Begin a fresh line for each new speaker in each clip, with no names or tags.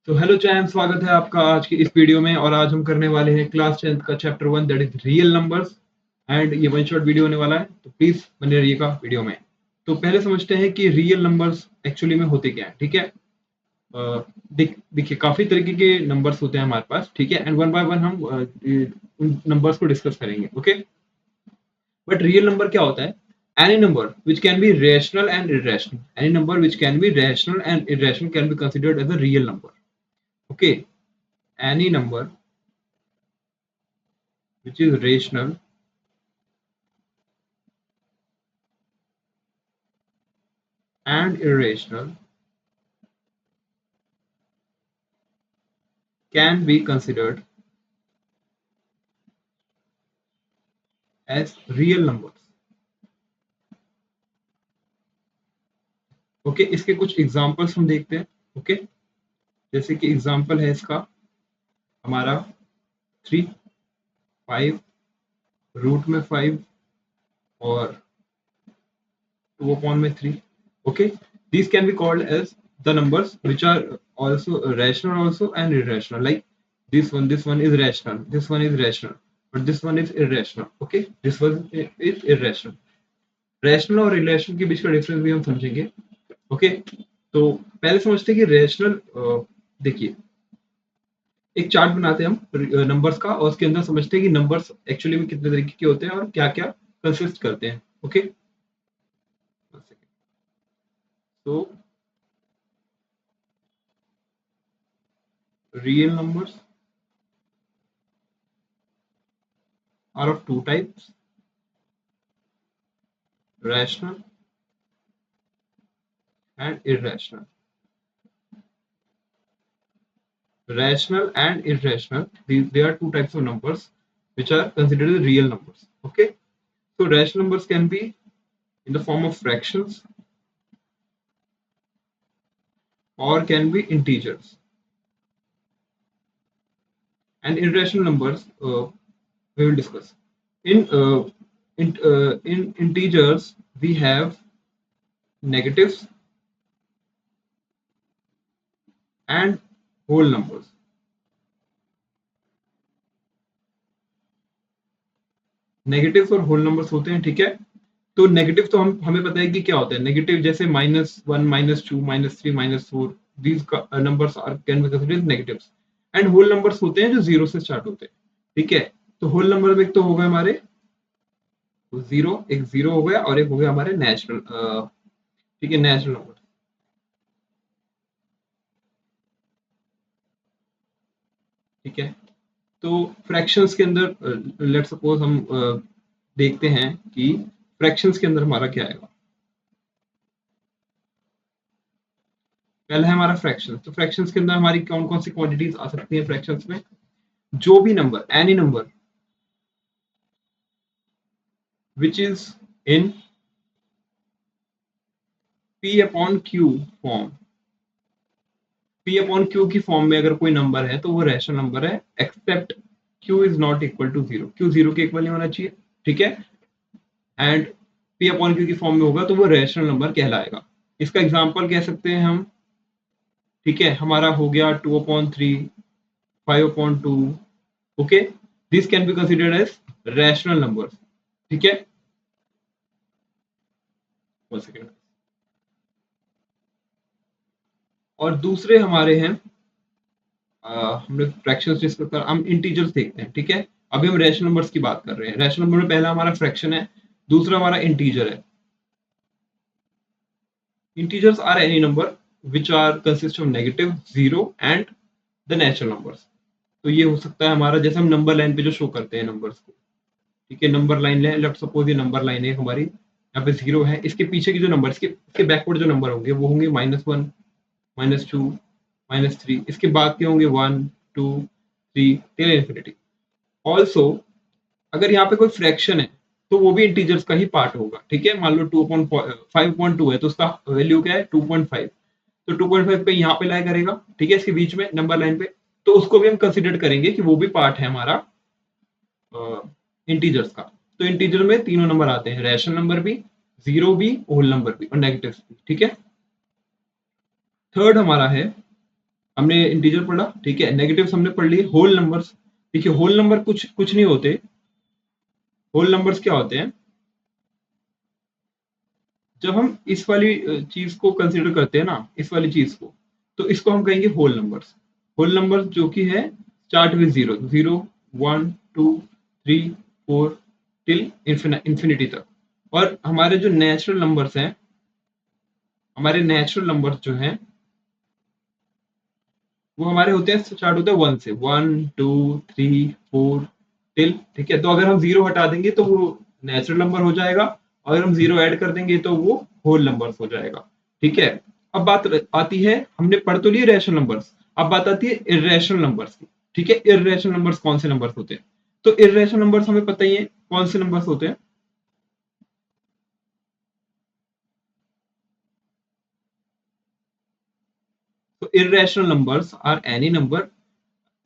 तो hello charm, स्वागत है आपका आज की इस वीडियो में। और आज हम करने वाले हैं क्लास 10th का chapter 1 that is real numbers. And ये वन शॉट वीडियो होने वाला है, तो प्लीज बने रहिएगा वीडियो में। तो पहले समझते हैं कि रियल नंबर्स एक्चुअली में होते क्या है। ठीक है, देखिए काफी तरीके के नंबर्स होते हैं हमारे पास। ठीक है, एंड वन बाय वन हम उन नंबर्स को डिस्कस करेंगे। ओके, बट रियल नंबर क्या होता है? Any number which can be rational and irrational. Any number which can be rational and irrational can be considered as a real number. Okay, any number which is rational and irrational can be considered as real numbers. Okay, इसके कुछ examples हम देखते हैं। Okay, जैसे कि example है इसका हमारा 3, 5, रूट में 5 और 2 अपॉन में 3. Okay, these can be called as the numbers which are also rational also and irrational. Like this one is rational, this one is rational, but this one is irrational. Okay, this one is irrational. Rational और irrational के बीच का difference भी हम समझेंगे। Okay, तो पहले समझते हैं कि रैशनल, देखिए एक चार्ट बनाते हैं हम नंबर्स का, और उसके अंदर समझते हैं कि नंबर्स एक्चुअली में कितने तरीके के होते हैं और क्या क्या कंसिस्ट करते हैं। ओके, तो real numbers are of two types: rational and irrational. Rational and irrational, they are two types of numbers which are considered as real numbers. Okay, so rational numbers can be in the form of fractions or can be integers, and irrational numbers we will discuss. In integers we have negatives and whole numbers. Negatives और whole numbers होते हैं। ठीक है, तो negative तो हम हमें पता है कि क्या होता है। नेगेटिव जैसे -1, -2, -3, -4, these numbers are can be considered negatives. And whole numbers होते हैं जो जीरो से स्टार्ट होते हैं। ठीक है, तो होल नंबर में एक तो हो गए हमारे जीरो, एक जीरो हो गया, और एक हो गया हमारे नेचुरल। ठीक है, नेचुरल नंबर। ठीक है, तो फ्रैक्शंस के अंदर लेट सपोज हम देखते हैं कि फ्रैक्शंस के अंदर हमारा क्या आएगा। पहला है हमारा फ्रैक्शन। तो फ्रैक्शंस के अंदर हमारी कौन कौन सी क्वांटिटीज आ सकती हैं फ्रैक्शंस में? जो भी number, any number which is in p upon q form. p upon q की फॉर्म में अगर कोई नंबर है तो वो रैशनल नंबर है, except q is not equal to zero. q zero के इक्वल नहीं होना चाहिए। ठीक है, एंड p upon q की फॉर्म में होगा तो वो रैशनल नंबर कहलाएगा। इसका एग्जांपल कह सकते हैं हम। ठीक है, हमारा हो गया 2/3, 5/2। Okay, this can be considered as rational numbers. ठीक है, 1 सेकेंड। और दूसरे हमारे हैं, हमने फ्रैक्शंस डिस्कस कर, हम इंटीजर्स देखते हैं। ठीक है, अभी हम रैशनल नंबर्स की बात कर रहे हैं। रैशनल नंबर में पहला हमारा फ्रैक्शन है, दूसरा हमारा इंटीजर है। Integers are any number which are consist of negative, zero and the natural numbers. तो ये हो सकता है हमारा, जैसे हम नंबर लाइन पे जो शो करते हैं नंबर्स को। ठीक है, नंबर लाइन है, लेट्स सपोज ये नंबर लाइन है हमारी, यहाँ पे जीरो है, इसके पीछे की जो नंबर, इसके बैकवर्ड जो नंबर होंगे वो होंगे -1, -2, -3। इसके बाद के होंगे 1, 2, 3 टिल इंफिनिटी। ऑल्सो अगर यहाँ पे कोई फ्रैक्शन है तो वो भी इंटीजर्स का ही पार्ट होगा। ठीक है, मान लो 5.2 है तो उसका वैल्यू क्या है 2.5। तो 2.5 पे यहाँ पे लाई करेगा। ठीक है, इसके बीच में नंबर लाइन पे, तो उसको भी हम कंसिडर करेंगे कि वो भी पार्ट है हमारा इंटीजर्स का। तो इंटीजर में तीनों नंबर आते हैं, रैशनल नंबर भी, जीरो भी, होल नंबर भी और नेगेटिव भी। ठीक है, थर्ड हमारा है हमने इंटीजर पढ़ा, ठीक है, नेगेटिव्स हमने पढ़ लिए, होल नंबर्स। देखिए होल नंबर कुछ कुछ नहीं होते। होल नंबर्स क्या होते हैं? जब हम इस वाली चीज को कंसीडर करते हैं ना, इस वाली चीज को, तो इसको हम कहेंगे होल नंबर्स। होल नंबर्स जो कि है start with zero, zero, one, two, three, four, till infinity तक। और हमारे जो नेचुरल नंबर्स हैं, हमारे नेचुरल नंबर्स जो हैं, वो हमारे होते हैं, स्टार्ट होते हैं वन से, one, two, three, four, till, ठीक है। तो अगर हम जीरो हटा देंगे तो वो नेचुरल नंबर हो जाएगा, अगर हम जीरो ऐड कर देंगे तो वो होल नंबर्स हो जाएगा, ठीक है। अब बात आती है, हमने पढ़ तो लिए रैशनल नंबर्स, अब बात आती है इर्रेशनल नंबर्स की, ठीक है। इर्रेशनल नंबर्स कौन से नंबर्स होते हैं? तो इर्रेशनल नंबर्स हमें पता ही है कौन से नंबर्स होते हैं। तो irrational numbers are any number,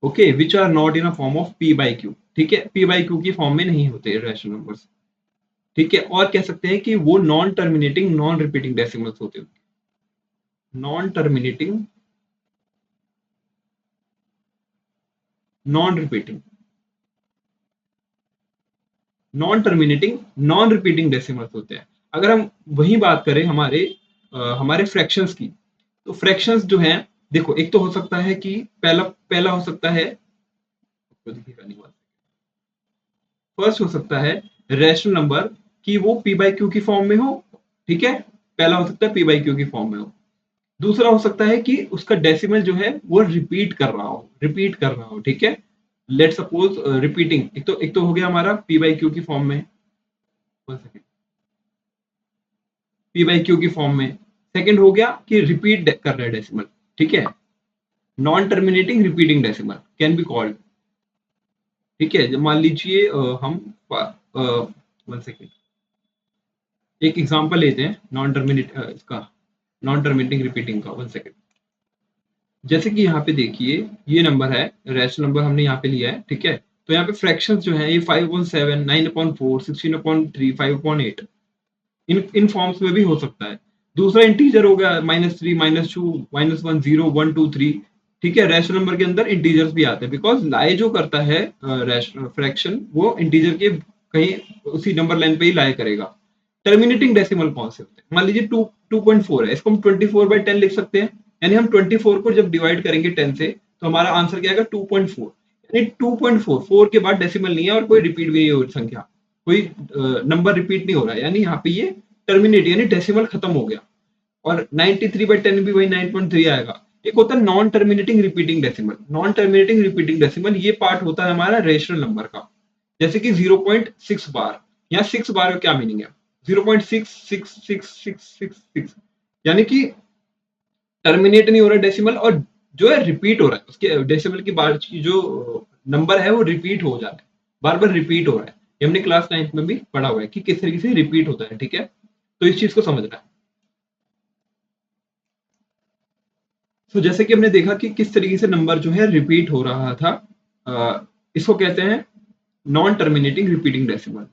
okay, which are not in a form of p by q, ठीक है, p by q की फॉर्म में नहीं होते irrational numbers, ठीक है। और कह सकते हैं कि वो non terminating non repeating decimals होते हैं। Non terminating non repeating, non terminating non repeating decimals होते हैं। अगर हम वही बात करें हमारे फ्रैक्शंस की, तो फ्रैक्शंस जो हैं, देखो एक तो हो सकता है कि पहला पहला हो सकता है, फर्स्ट हो सकता है रैशनल नंबर कि वो p बाई क्यू की फॉर्म में हो, ठीक है, पहला हो सकता है p बाई क्यू की फॉर्म में हो। दूसरा हो सकता है कि उसका डेसिमल जो है वो रिपीट कर रहा हो, ठीक है। लेट सपोज रिपीटिंग, एक तो हो गया हमारा p बाई क्यू की फॉर्म में, p बाई क्यू की फॉर्म में। सेकंड हो गया कि रिपीट कर रहा है डेसिमल, ठीक है, non terminating repeating decimal can be called, ठीक है। जब मान लीजिए हम वन सेकेंड एक एग्जांपल लेते हैं नॉन टर्मिनेट इसका, नॉन टर्मिनेटिंग रिपीटिंग का, वन सेकेंड। जैसे कि यहाँ पे देखिए, ये नंबर है, रैशनल नंबर हमने यहाँ पे लिया है, ठीक है। तो यहाँ पे फ्रैक्शंस जो है, ये 5/7, 9/4, 16/3, 5/8, इन फॉर्म्स में भी हो सकता है। दूसरा इंटीजर हो गया, -3, -2, -1, 0, 1, 2, 3, ठीक है। रैशनल नंबर के अंदर इंटीजर्स भी आते हैं, बिकॉज लाई जो करता है फ्रैक्शन, वो इंटीजर के कहीं उसी नंबर लाइन पे ही लाई करेगा। टर्मिनेटिंग डेसिमल कौन से होते हैं? मान लीजिए 2.4 है, इसको हम 24/10 लिख सकते हैं, यानी हम 24 को जब डिवाइड करेंगे 10 से, तो हमारा आंसर क्या आएगा? 2.4। यानी 2.4, 4 के बाद डेसिमल नहीं है और कोई रिपीट भी नहीं हो संख्या, कोई नंबर रिपीट नहीं हो रहा है, यानी यहाँ पे ये टर्मिनेट यानी डेसिमल खत्म हो गया। और 93/10 भी वही 9.3 आएगा। एक होता है non terminating repeating decimal. Non terminating repeating decimal ये पार्ट होता है हमारा रेशनल नंबर का, जैसे कि 0.6 बार। यहाँ 6 बार का क्या मीनिंग है? 0.66666, यानी कि टर्मिनेट नहीं हो रहा डेसिमल, और जो है रिपीट हो रहा है, उसके डेसिमल की बार की जो नंबर है वो रिपीट हो जा रहा है, बार बार रिपीट हो रहा है। ये हमने क्लास 9th में भी पढ़ा हुआ है कि किस तरीके से रिपीट होता है, ठीक है। तो इस चीज को समझना है। तो जैसे कि हमने देखा कि किस तरीके से नंबर जो है रिपीट हो रहा था, इसको कहते हैं non terminating repeating decimal.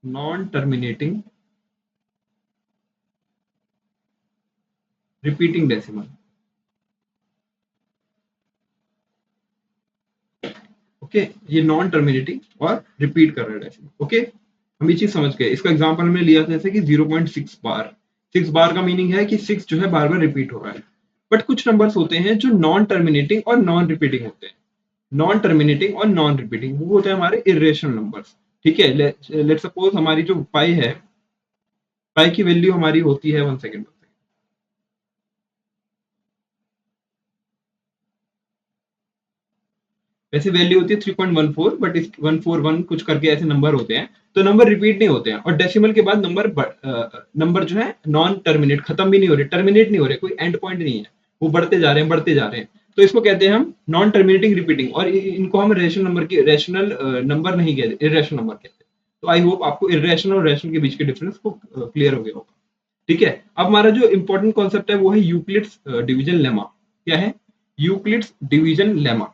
Non terminating repeating decimal, okay. ये नॉन टर्मिनेटिंग और रिपीट कर रहा है डेसिमल, ओके। हम ये चीज समझ गए। इसका एग्जांपल हमने लिया था जैसे कि 0.6 बार। 6 बार का मीनिंग है कि 6 जो है बार बार रिपीट हो रहा है। बट कुछ नंबर्स होते हैं जो नॉन टर्मिनेटिंग और नॉन रिपीटिंग होते हैं। नॉन टर्मिनेटिंग और नॉन रिपीटिंग वो होते हैं हमारे इरेशनल नंबर्स, ठीक है। लेट सपोज हमारी जो पाई है, पाई की वैल्यू हमारी होती है, वन सेकेंड, वैसे वैल्यू होती है 3.14, बट इस 141 कुछ करके ऐसे नंबर होते हैं, तो नंबर रिपीट नहीं होते हैं। और डेसिमल के बाद नंबर जो है नॉन टर्मिनेट, खत्म भी नहीं हो रहे, टर्मिनेट नहीं हो रहे, कोई एंड पॉइंट नहीं है, वो बढ़ते जा रहे हैं, बढ़ते जा रहे हैं। तो इसको कहते हैं हम नॉन टर्मिनेटिंग रिपीटिंग, और इनको हम रेशनल नंबर नहीं कहते, इरेशनल नंबर कहते हैं। तो आई होप आपको इरेशनल और रैशनल के बीच के डिफरेंस को क्लियर हो गया होगा, ठीक है। अब हमारा जो इंपॉर्टेंट कॉन्सेप्ट है वो है यूक्लिड्स डिवीजन लेमा। क्या है? Euclid's division lemma.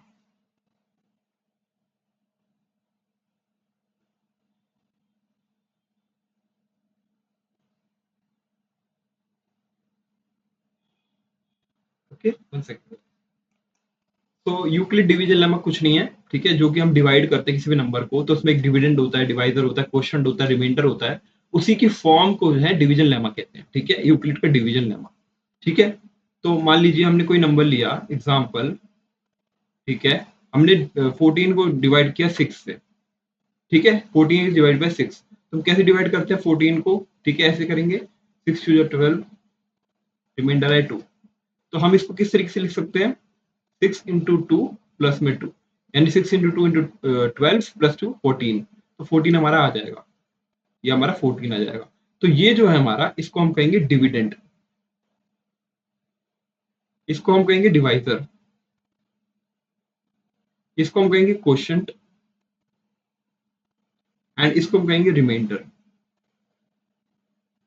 Okay, 1 second. तो यूक्लिड डिवीजन लेमा कुछ नहीं है, ठीक है, जो कि हम डिवाइड करते हैं किसी भी नंबर को, तो उसमें एक डिविडेंड होता है, डिवाइजर होता है, क्वोशंट होता है, रिमाइंडर होता है, उसी की फॉर्म को जो है डिवीजन लेमा कहते हैं, ठीक है, यूक्लिड का डिवीजन लेमा, ठीक है। तो मान लीजिए हमने कोई नंबर लिया एग्जाम्पल, ठीक है, हमने 14 को डिवाइड किया 6 से, ठीक है, 14 डिवाइड बाय 6, तो हम कैसे डिवाइड करते हैं 14 को, ठीक है, ऐसे करेंगे 6 टू 12, रिमाइंडर है 2। तो हम इसको किस तरीके से लिख सकते हैं, 6 इंटू टू प्लस में 2, यानी 6 इंटू टू इंटू 12 प्लस 2 14, तो 14 हमारा आ जाएगा, ये हमारा 14 आ जाएगा। तो ये जो है हमारा, इसको हम कहेंगे डिविडेंड, इसको हम कहेंगे डिवाइजर, इसको हम कहेंगे क्वोशंट, एंड इसको हम कहेंगे रिमाइंडर,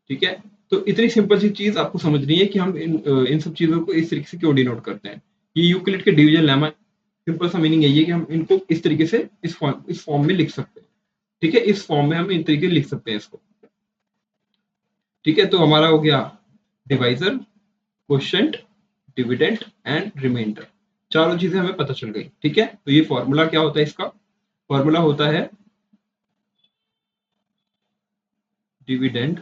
ठीक है। तो इतनी सिंपल सी चीज आपको समझनी है कि हम इन सब चीजों को इस तरीके से क्यों डिनोट करते हैं। ये यूक्लिड के डिवीजन लेमा, सिंपल सा मीनिंग यही है कि हम इनको इस तरीके से इस फॉर्म में लिख सकते हैं, ठीक है, इस फॉर्म में हम इन तरीके से लिख सकते हैं इसको, ठीक है। तो हमारा हो गया divisor, quotient, dividend and remainder, चारों चीजें हमें पता चल गई, ठीक है। तो ये फॉर्मूला क्या होता है, इसका फॉर्मूला होता है dividend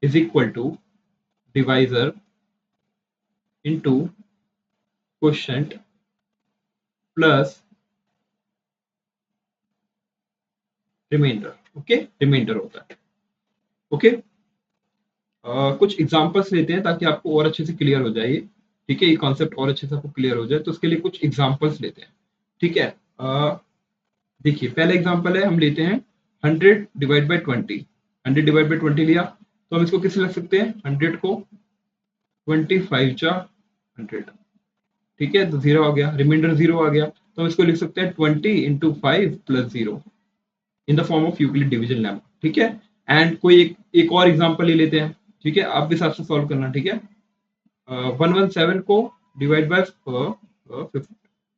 is equal to divisor into quotient plus remainder, okay, remainder होता है, ओके। कुछ एग्जांपल्स लेते हैं ताकि आपको और अच्छे से क्लियर हो जाए, ठीक है, ये कॉन्सेप्ट और अच्छे से आपको क्लियर हो जाए, तो उसके लिए कुछ एग्जांपल्स लेते हैं, ठीक है। देखिए पहला एग्जांपल है, हम लेते हैं 100 डिवाइड बाय 20, 100 डिवाइड बाय 20 लिया, तो हम इसको किससे लिख सकते हैं, 100 को 25 जा 100, ठीक है, तो 0 आ गया, रिमाइंडर 0 आ गया, तो हम इसको लिख सकते हैं 20 into 5 plus 0 in the form of Euclid division lemma, ठीक है। एंड कोई एक और एग्जांपल ले लेते हैं, ठीक है, आप भी साथ से सॉल्व करना, ठीक है। 117 को डिवाइड बाय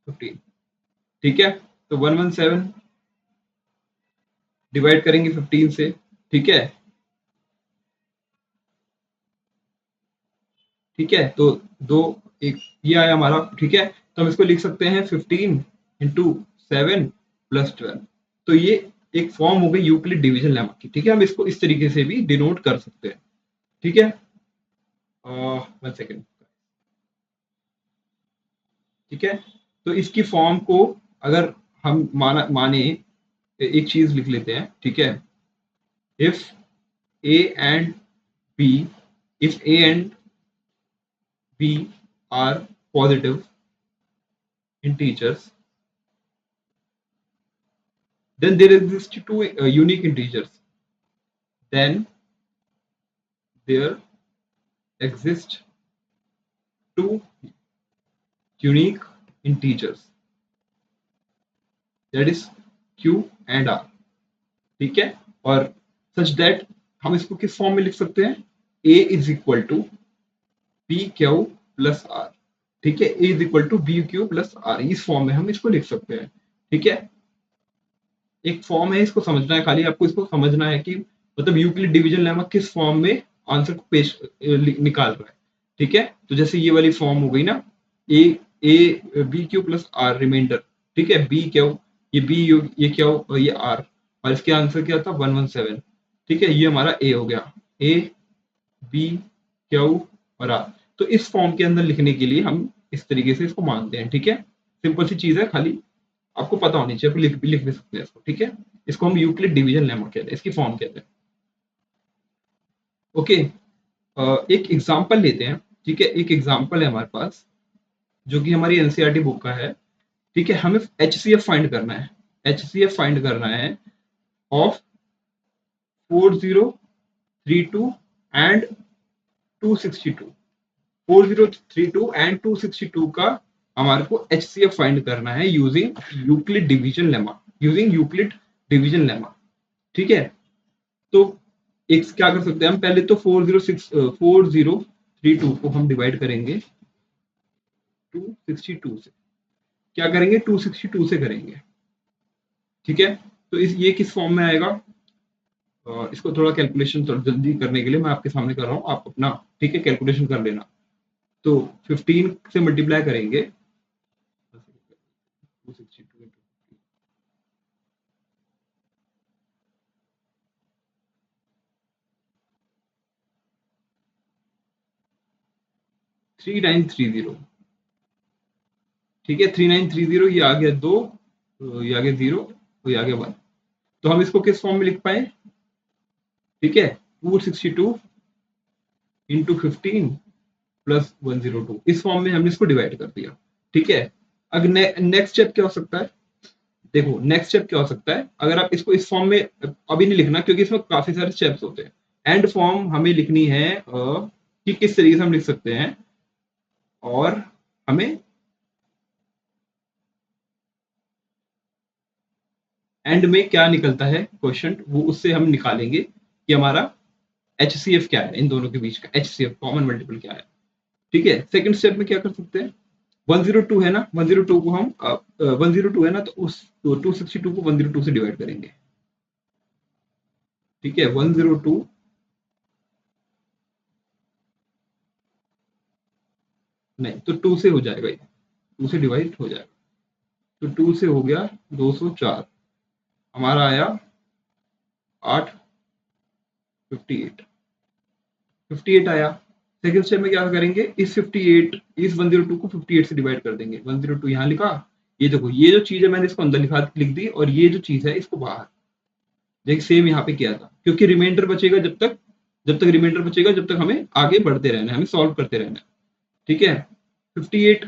15, ठीक है, तो 117 डिवाइड करेंगे 15 से, ठीक है, ठीक है, तो दो, एक ये आया हमारा, ठीक है, तो हम इसको लिख सकते हैं 15 इंटू 7 प्लस 12, तो ये एक फॉर्म हो गई यूक्लिड डिवीजन लेमा की, ठीक है, हम इसको इस तरीके से भी डिनोट कर सकते हैं, ठीक है। 1 सेकेंड, ठीक है, तो इसकी फॉर्म को अगर हम माने एक चीज लिख लेते हैं, ठीक है, if a and b, if a and b are positive integers, then there exist two unique integers, then there exist two unique integers, that is q and r, ठीक है। और सच दैट हम इसको किस फॉर्म में लिख सकते हैं, a is equal to b Q plus r, ठीक है, a is equal to b Q plus r, इस फॉर्म में हम इसको लिख सकते हैं, ठीक है। एक फॉर्म है, इसको समझना है, खाली आपको इसको समझना है कि मतलब यूक्लिड डिवीजन लेमा किस फॉर्म में आंसर को पेश निकाल रहा है, ठीक है। तो जैसे ये वाली फॉर्म हो गई ना, A A B Q plus R reminder, ठीक है, बी क्यू, ये बी, ये क्यू और ये आर, और इसके आंसर क्या था 117, ठीक है, ये हमारा ए हो गया, ए बी क्यू और आर। तो इस फॉर्म के अंदर लिखने के लिए हम इस तरीके से इसको मानते हैं, ठीक है, सिंपल सी चीज है, खाली आपको पता होनी चाहिए, लिख भी सकते हैं इसको, ठीक है। इसको हम यूक्लिड डिवीजन लेमा कहते हैं, इसकी फॉर्म कहते हैं, ओके। एक एग्जांपल लेते हैं, ठीक है, एक एग्जांपल है हमारे पास जो कि हमारी एनसीईआरटी बुक का है, ठीक है, हमें एचसीएफ फाइंड करना है, एचसीएफ फाइंड करना है ऑफ 4032 एंड 262, 4032 एंड 262 का हमारे को एचसीएफ फाइंड करना है using Euclid division lemma, using Euclid division lemma, ठीक है। तो एक क्या कर सकते हैं हम, पहले तो 4032 को हम डिवाइड करेंगे 262 से, क्या करेंगे 262 से करेंगे, ठीक है। तो ये किस फॉर्म में आएगा, इसको थोड़ा कैलकुलेशन थोड़ा जल्दी करने के लिए मैं आपके सामने कर रहा हूँ, आप अपना ठीक है कैलकुलेशन कर लेना। तो 15 से मल्टीप्लाई करेंगे 262 3930, ठीक है 3930, ये आ गया 2, ये आ गया 0, तो ये आ गया 1। तो हम इसको किस फॉर्म में लिख पाए, ठीक है 262 इंटू 15 प्लस 102, इस फॉर्म में हमने इसको डिवाइड कर दिया, ठीक है। अब नेक्स्ट स्टेप क्या हो सकता है, देखो नेक्स्ट स्टेप क्या हो सकता है, अगर आप इसको इस फॉर्म में अभी नहीं लिखना क्योंकि इसमें काफी सारे स्टेप्स होते हैं। एंड फॉर्म हमें लिखनी है कि किस तरीके से हम लिख सकते हैं, और हमें एंड में क्या निकलता है क्वेश्चन, वो उससे हम निकालेंगे कि हमारा HCF क्या है, इन दोनों के बीच का HCF कॉमन मल्टीपल क्या है, ठीक है। सेकंड स्टेप में क्या कर सकते हैं, 102 है ना, 102 को हम 102 है ना, तो उस 262 को 102 से डिवाइड करेंगे, ठीक है 102, नहीं तो 2 से हो जाएगा, ये 2 से डिवाइड हो जाएगा, तो 2 से हो गया 204, हमारा आया 858, 58 आया। सेकंड स्टेप में क्या करेंगे, इस 58, इस 102 को 58 से डिवाइड कर देंगे, 102 यहाँ लिखा, ये देखो ये जो चीज है मैंने इसको अंदर लिख दी, और ये जो चीज है इसको बाहर, देखिए सेम यहाँ पे किया था, क्योंकि रिमाइंडर बचेगा जब तक रिमाइंडर बचेगा जब तक हमें आगे बढ़ते रहना है, हमें सॉल्व करते रहना है, ठीक है। 58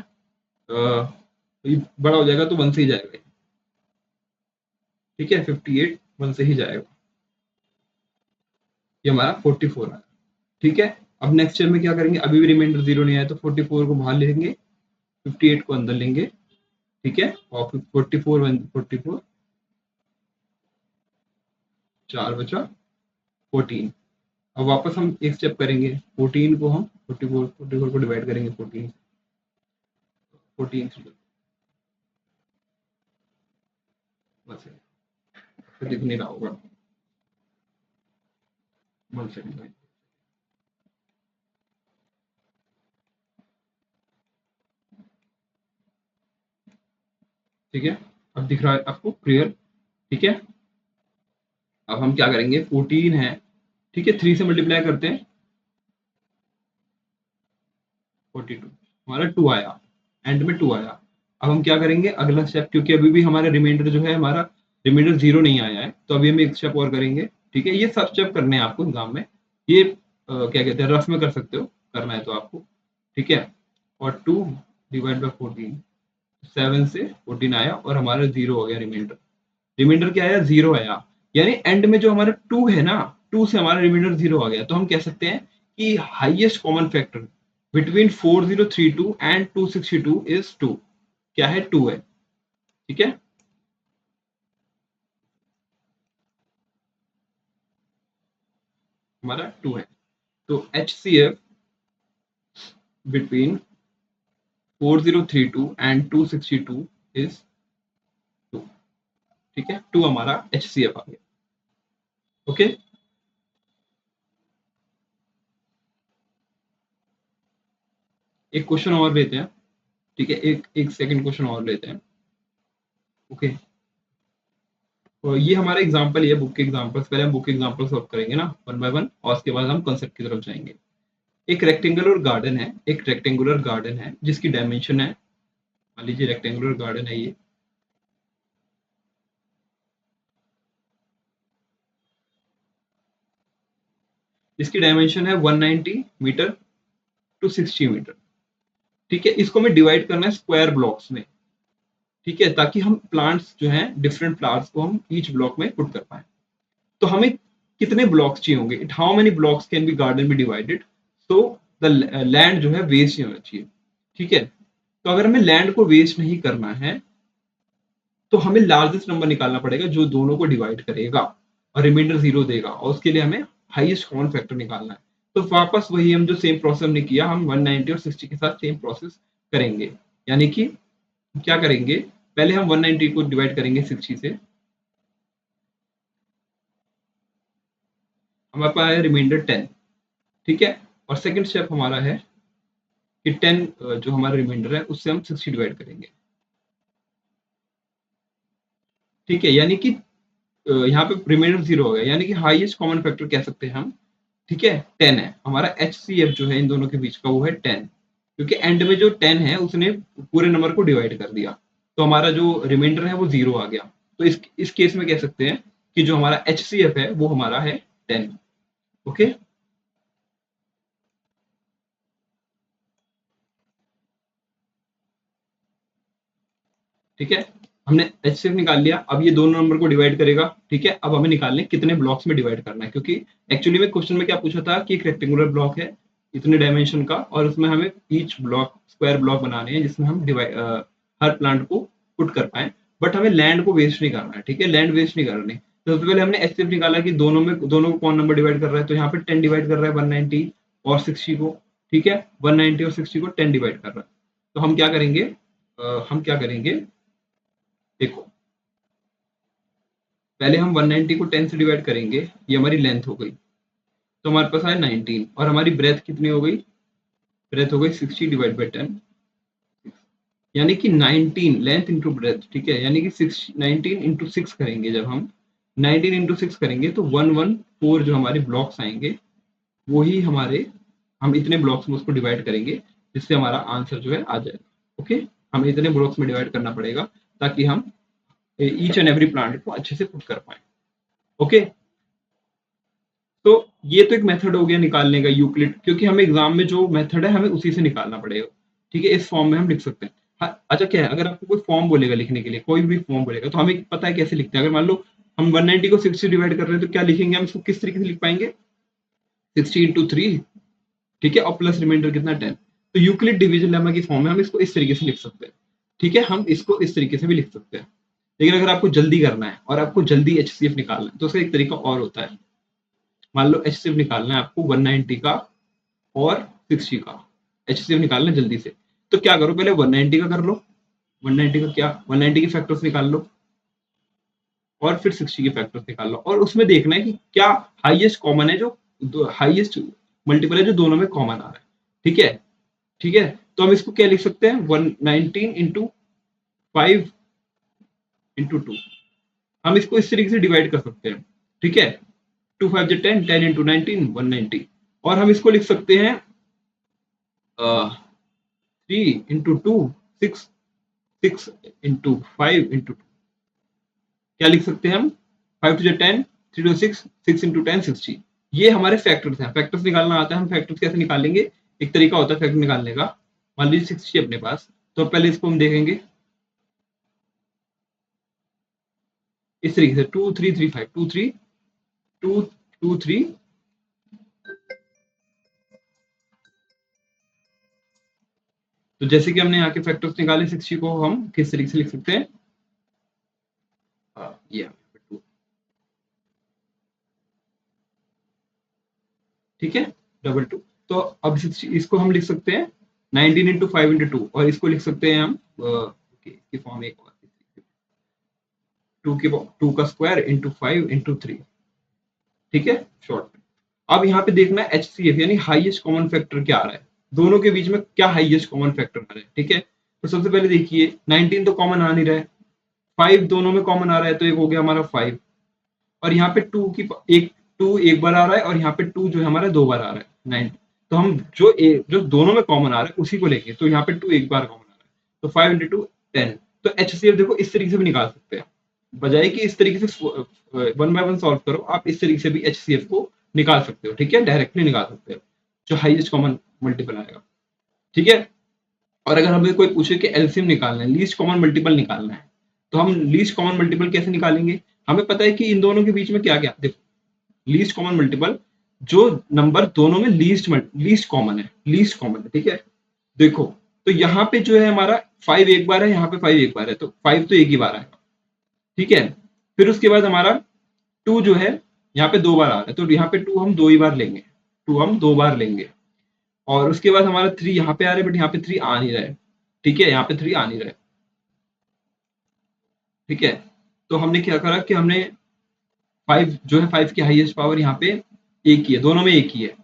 बड़ा हो जाएगा तो 1 से ही जाएगा, ठीक है 58 1 से ही जाएगा, ये हमारा 44 आया, ठीक है। अब नेक्स्ट स्टेप में क्या करेंगे, अभी भी रिमाइंडर जीरो नहीं आया तो 44 को बाहर लेंगे, 58 को अंदर लेंगे, ठीक है, और फिर 44 4 बचा 14। अब वापस हम एक स्टेप करेंगे, 14 को हम 44 को डिवाइड करेंगे 14 से, बस फिर दिख नहीं रहा होगा, 1 सेकंड, ठीक है। अब दिख रहा है आपको क्लियर, ठीक है। अब हम क्या करेंगे, 14 है, ठीक है 3 से मल्टीप्लाई करते हैं, 42, हमारा 2 आया, एंड में 2 आया। अब हम क्या करेंगे अगला स्टेप, क्योंकि अभी भी हमारा रिमाइंडर जो है, हमारा रिमाइंडर जीरो नहीं आया है, तो अभी हम एक स्टेप और करेंगे, ठीक है। ये सब स्टेप करने हैं आपको एग्जाम में, ये क्या कहते हैं रफ में कर सकते हो, करना है तो आपको, ठीक है। और 2 डिवाइड बाई 14, 7 से 14 आया और हमारा जीरो हो गया रिमाइंडर, रिमाइंडर क्या आया, जीरो आया, यानी एंड में जो हमारा 2 है ना, 2 से हमारा रिमाइंडर जीरो आ गया, तो हम कह सकते हैं कि highest common factor between 4032 and 262 is 2, क्या है 2 है, ठीक है। हमारा 2 है, तो HCF बिटवीन 4032 एंड 262 इज 2, ठीक है 2 हमारा HCF आ गया, ओके। एक क्वेश्चन और लेते हैं, ठीक है, एक एक सेकंड क्वेश्चन और लेते हैं, ओके। तो ये हमारा एग्जांपल है, बुक के एग्जांपल्स, पहले हम बुक के एग्जांपल सॉल्व करेंगे ना वन बाय वन, और उसके बाद हम कंसेप्ट की तरफ जाएंगे। एक रेक्टेंगुलर गार्डन है, एक रेक्टेंगुलर गार्डन है जिसकी डायमेंशन है, मान लीजिए रेक्टेंगुलर गार्डन है ये, इसकी डायमेंशन है 190 मीटर टू 60 मीटर, ठीक है। इसको हमें डिवाइड करना है स्क्वायर ब्लॉक्स में, ठीक है, ताकि हम प्लांट्स जो हैं डिफरेंट प्लांट्स को हम ईच ब्लॉक में पुट कर पाए। तो हमें कितने ब्लॉक्स चाहिए होंगे, it how many blocks can be garden be divided, so the land जो है वेस्ट नहीं होना चाहिए, ठीक है। तो अगर हमें लैंड को वेस्ट नहीं करना है तो हमें लार्जेस्ट नंबर निकालना पड़ेगा जो दोनों को डिवाइड करेगा और रिमाइंडर जीरो देगा, और उसके लिए हमें हाईएस्ट कॉमन फैक्टर निकालना है। तो वापस वही हम जो सेम प्रोसेस हमने किया, हम 190 और 60 के साथ सेम प्रोसेस करेंगे, यानी कि क्या करेंगे, पहले हम 190 को डिवाइड करेंगे 60 से, हमारे पास है रिमाइंडर 10, ठीक है। और सेकंड स्टेप हमारा है कि 10 जो हमारा रिमाइंडर है उससे हम 60 डिवाइड करेंगे। ठीक है, यानी कि यहाँ पे रिमाइंडर 0 हो गया, यानी कि हाईएस्ट कॉमन फैक्टर कह सकते हैं हम। ठीक है, 10 है हमारा HCF जो है इन दोनों के बीच का, वो है 10, क्योंकि एंड में जो 10 है उसने पूरे नंबर को डिवाइड कर दिया, तो हमारा जो रिमाइंडर है वो 0 आ गया। तो इस केस में कह सकते हैं कि जो हमारा HCF है वो हमारा है 10। ओके, ठीक है, हमने HCF निकाल लिया। अब ये दोनों नंबर को डिवाइड करेगा। ठीक है, अब हमें निकालने कितने ब्लॉक्स में डिवाइड करना है, क्योंकि एक्चुअली में क्वेश्चन में क्या पूछा था कि एक रेक्टेंगुलर ब्लॉक है इतने डायमेंशन का, और उसमें हमें ईच ब्लॉक स्क्वायर ब्लॉक बनाने हैं जिसमें हम हर प्लांट को पुट कर पाए, बट हमें लैंड को वेस्ट नहीं करना है। ठीक है, लैंड वेस्ट नहीं करनी। तो सबसे पहले हमने HCF निकाला कि दोनों को कौन नंबर डिवाइड कर रहा है, तो यहाँ पे 10 डिवाइड कर रहा है 190 और 60 को। ठीक है, 190 और 60 को 10 डिवाइड कर रहा है। तो हम क्या करेंगे, हम क्या करेंगे, देखो पहले हम 190 को 10 से डिवाइड करेंगे, ये हमारी लेंथ हो गई, तो हमारे पास आया 19, और हमारी ब्रेथ कितनी हो गई, ब्रेथ हो गई 60 डिवाइड बाई 10, यानी कि 19 लेंथ इंटू ब्रेथ। ठीक है, यानी कि 19 इंटू 6 करेंगे, जब हम 19 इंटू 6 करेंगे तो 114 जो हमारे ब्लॉक्स आएंगे, वही हमारे, हम इतने ब्लॉक्स में उसको डिवाइड करेंगे जिससे हमारा आंसर जो है आ जाएगा। ओके, हमें इतने ब्लॉक्स में डिवाइड करना पड़ेगा ताकि हम ईच एंड एवरी प्लांट को अच्छे से पुट कर पाए। ओके, तो ये तो एक मेथड हो गया निकालने का यूक्लिड, क्योंकि हमें एग्जाम में जो मेथड है हमें उसी से निकालना पड़ेगा। ठीक है, इस फॉर्म में हम लिख सकते हैं। हाँ, अच्छा क्या है, अगर आपको कोई फॉर्म बोलेगा लिखने के लिए, कोई भी फॉर्म बोलेगा, तो हमें पता है कैसे लिखते हैं। अगर मान लो हम 190 को 60 डिवाइड कर रहे हैं, तो क्या लिखेंगे हम इसको, किस तरीके से लिख पाएंगे, 60 इंटू 3। ठीक है, और प्लस रिमाइंडर कितना, 10। तो यूक्लिड डिवीजन लेमा की फॉर्म में हम इसको इस तरीके से लिख सकते हैं। ठीक है, हम इसको इस तरीके से भी लिख सकते हैं। लेकिन अगर आपको जल्दी करना है और आपको जल्दी HCF निकालना है, तो उसका एक तरीका और होता है। मान लो HCF निकालना है आपको 190 का और 60 का, HCF निकालना है जल्दी से, तो क्या करो, पहले 190 का कर लो, 190 का क्या, 190 के फैक्टर्स निकाल लो, और फिर 60 के फैक्टर्स निकाल लो, और उसमें देखना है कि क्या हाईएस्ट कॉमन है, जो हाईएस्ट मल्टीपल है जो दोनों में कॉमन आ रहा है। ठीक है, ठीक है, तो हम इसको क्या लिख सकते हैं, 119 इंटू 5 इंटू 2, हम इसको इस तरीके से डिवाइड कर सकते हैं। ठीक है, 2 5 10, 10 इंटू 19 190, और हम इसको लिख सकते हैं 3 इंटू 2 6, 6 इंटू 5 इंटू 2, क्या लिख सकते हैं हम, 5 टू 10, 3 टू 6, 6 इंटू 10 60। ये हमारे फैक्टर्स हैं, फैक्टर्स निकालना आता है। हम फैक्टर्स कैसे निकालेंगे, एक तरीका होता है फैक्टर निकालने का। मान लीजिए 60 अपने पास, तो पहले इसको हम देखेंगे इस तरीके से, 2 3 3 5, 2 3 2 2 3। तो जैसे कि हमने यहाँ के फैक्टर्स निकाले, 60 को हम किस तरीके से लिख सकते हैं, ये, ठीक है, डबल टू। तो अब इसको हम लिख सकते हैं 19 इंटू 5 इंटू 2, और इसको लिख सकते हैं हम इसकी फॉर्म एक और, 2 का स्क्वायर इंटू 5 इंटू 3। ठीक है, शॉर्ट में। अब यहाँ पे देखना है HCF, यानी हाईएस्ट कॉमन फैक्टर क्या आ रहा है, दोनों के बीच में क्या हाईएस्ट कॉमन फैक्टर आ रहा है। ठीक है, तो सबसे पहले देखिए 19 तो कॉमन आ नहीं रहा है, 5 दोनों में कॉमन आ रहा है, तो एक हो गया हमारा 5, और यहाँ पे 2 एक बार आ रहा है, और यहाँ पे 2 जो है हमारा 2 बार आ रहा है 9। तो हम जो दोनों में कॉमन आ रहा है उसी को लेंगे, तो यहाँ पे 2 एक बार कॉमन आ रहा है, तो 5 इंटू 2 10। तो HCF देखो इस तरीके से भी निकाल सकते हैं, बजाय कि इस तरीके से वन बाय वन सॉल्व करो, आप इस तरीके से भी HCF को निकाल सकते हो। ठीक है, डायरेक्टली निकाल सकते हो, जो हाईएस्ट कॉमन मल्टीपल आएगा। ठीक है, और अगर हमें कोई पूछे कि एलसीएम निकालना है, लीस्ट कॉमन मल्टीपल निकालना है, तो हम लीस्ट कॉमन मल्टीपल कैसे निकालेंगे, हमें पता है कि इन दोनों के बीच में क्या क्या, देखो लीस्ट कॉमन मल्टीपल, जो नंबर दोनों में लीस्ट कॉमन है, लीस्ट कॉमन है। ठीक है, देखो तो यहाँ पे जो है हमारा 5 एक बार है, यहाँ पे 5 एक बार है, तो 5 तो एक ही बार आएगा। ठीक है, फिर उसके बाद हमारा 2 जो है यहाँ पे 2 बार आ रहा है, तो यहाँ पे 2 हम 2 ही बार लेंगे, 2 हम 2 बार लेंगे। और उसके बाद हमारा 3 यहाँ पे आ रहा है, बट यहाँ पे 3 आ नहीं रहा है। ठीक है, यहाँ पे 3 आ नहीं रहा है। ठीक है, तो हमने क्या करा कि हमने 5 जो है, 5 की हाईएस्ट पावर यहाँ पे एक ही है, दोनों में एक ही है,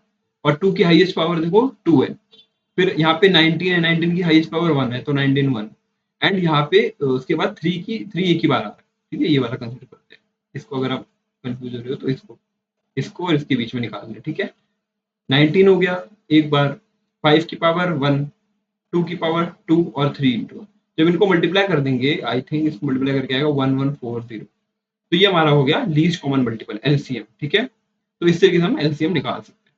और 2 की हाईएस्ट पावर देखो 2 है। फिर यहाँ पे 19 है, 19 की हाईएस्ट पावर 1 है तो 19 1, एंड यहाँ पे उसके बाद 3 एक ही बार आता है, ठीक है, ये वाला कंसिडर करते हैं। इसको अगर आप कंफ्यूज हो रहे हो तो इसको और इसके बीच में निकाल लें, ठीक है। 19 हो गया एक बार, 5 की पावर 1, 2 की पावर 2 और 3 इंटू, जब इनको मल्टीप्लाई कर देंगे, आई थिंक इसको मल्टीप्लाई करके आएगा 1140, तो ये हमारा हो गया लीस्ट कॉमन मल्टीपल एलसीएम, ठीक है। तो इस तरीके से हम एलसीएम निकाल सकते हैं।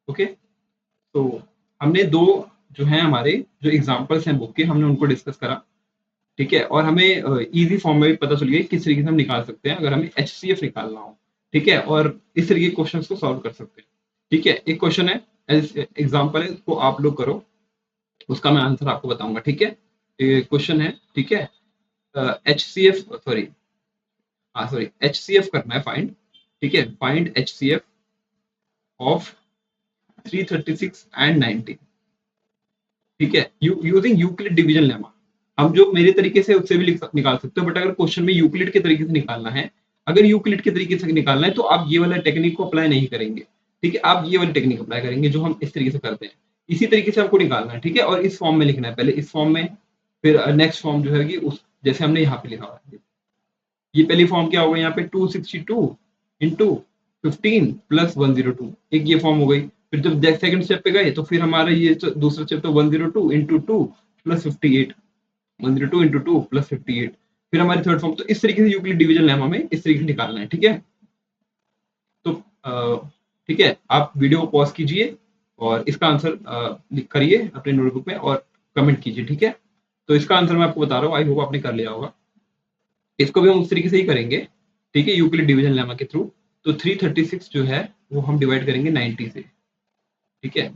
ओके, तो हमने दो जो है हमारे जो एग्जांपल्स हैं बुक के, हमने उनको डिस्कस करा, ठीक है। और हमें इजी फॉर्म में भी पता चल गया किस तरीके से हम निकाल सकते हैं अगर हमें एचसीएफ निकालना हो, ठीक है। और इस तरीके के क्वेश्चंस को सॉल्व कर सकते हैं, ठीक है। एक क्वेश्चन है, एग्जांपल है, उसको आप लोग करो, उसका मैं आंसर आपको बताऊंगा, ठीक है। क्वेश्चन है, ठीक है, एच सी एफ सॉरी, हाँ सॉरी, एच सी एफ करना है फाइंड, ठीक है, find H C F of 336 and 90, ठीक है, यूजिंग यूक्लिड डिवीजन लेमा। हम जो मेरे तरीके से उससे भी निकाल सकते हो, बट अगर क्वेश्चन में यूक्लिड के तरीके से निकालना है, अगर यूक्लिड के तरीके से निकालना है तो आप ये वाला टेक्निक को अप्लाई नहीं करेंगे, ठीक है, आप ये वाली टेक्निक अप्लाई करेंगे जो हम इस तरीके से करते हैं। इसी तरीके से आपको निकालना है, ठीक है, और इस फॉर्म में लिखना है, पहले इस फॉर्म में, फिर नेक्स्ट फॉर्म जो है कि उस जैसे हमने यहाँ पे लिखा हुआ है, ये पहली फॉर्म क्या होगा यहाँ पे 262 इंटू 15 प्लस 102, एक ये फॉर्म हो गई। फिर जब सेकंड स्टेप पे गए तो फिर हमारा ये दूसरा स्टेप तो 102 इंटू 2 प्लस 58, 102 इंटू 2 प्लस 58, फिर हमारी थर्ड फॉर्म। तो इस तरीके से यूक्लिड डिवीजन लेम हमें इस तरीके से निकालना है, ठीक है। तो ठीक है, आप वीडियो को पॉज कीजिए और इसका आंसर करिए अपने नोटबुक में और कमेंट कीजिए, ठीक है। तो इसका आंसर मैं आपको बता रहा हूँ, आई होप आपने कर लिया होगा। इसको भी हम उस तरीके से ही करेंगे, ठीक है, यूक्लिड डिवीजन लेमा के थ्रू। तो 336 जो है वो हम डिवाइड करेंगे 90 से, ठीक है,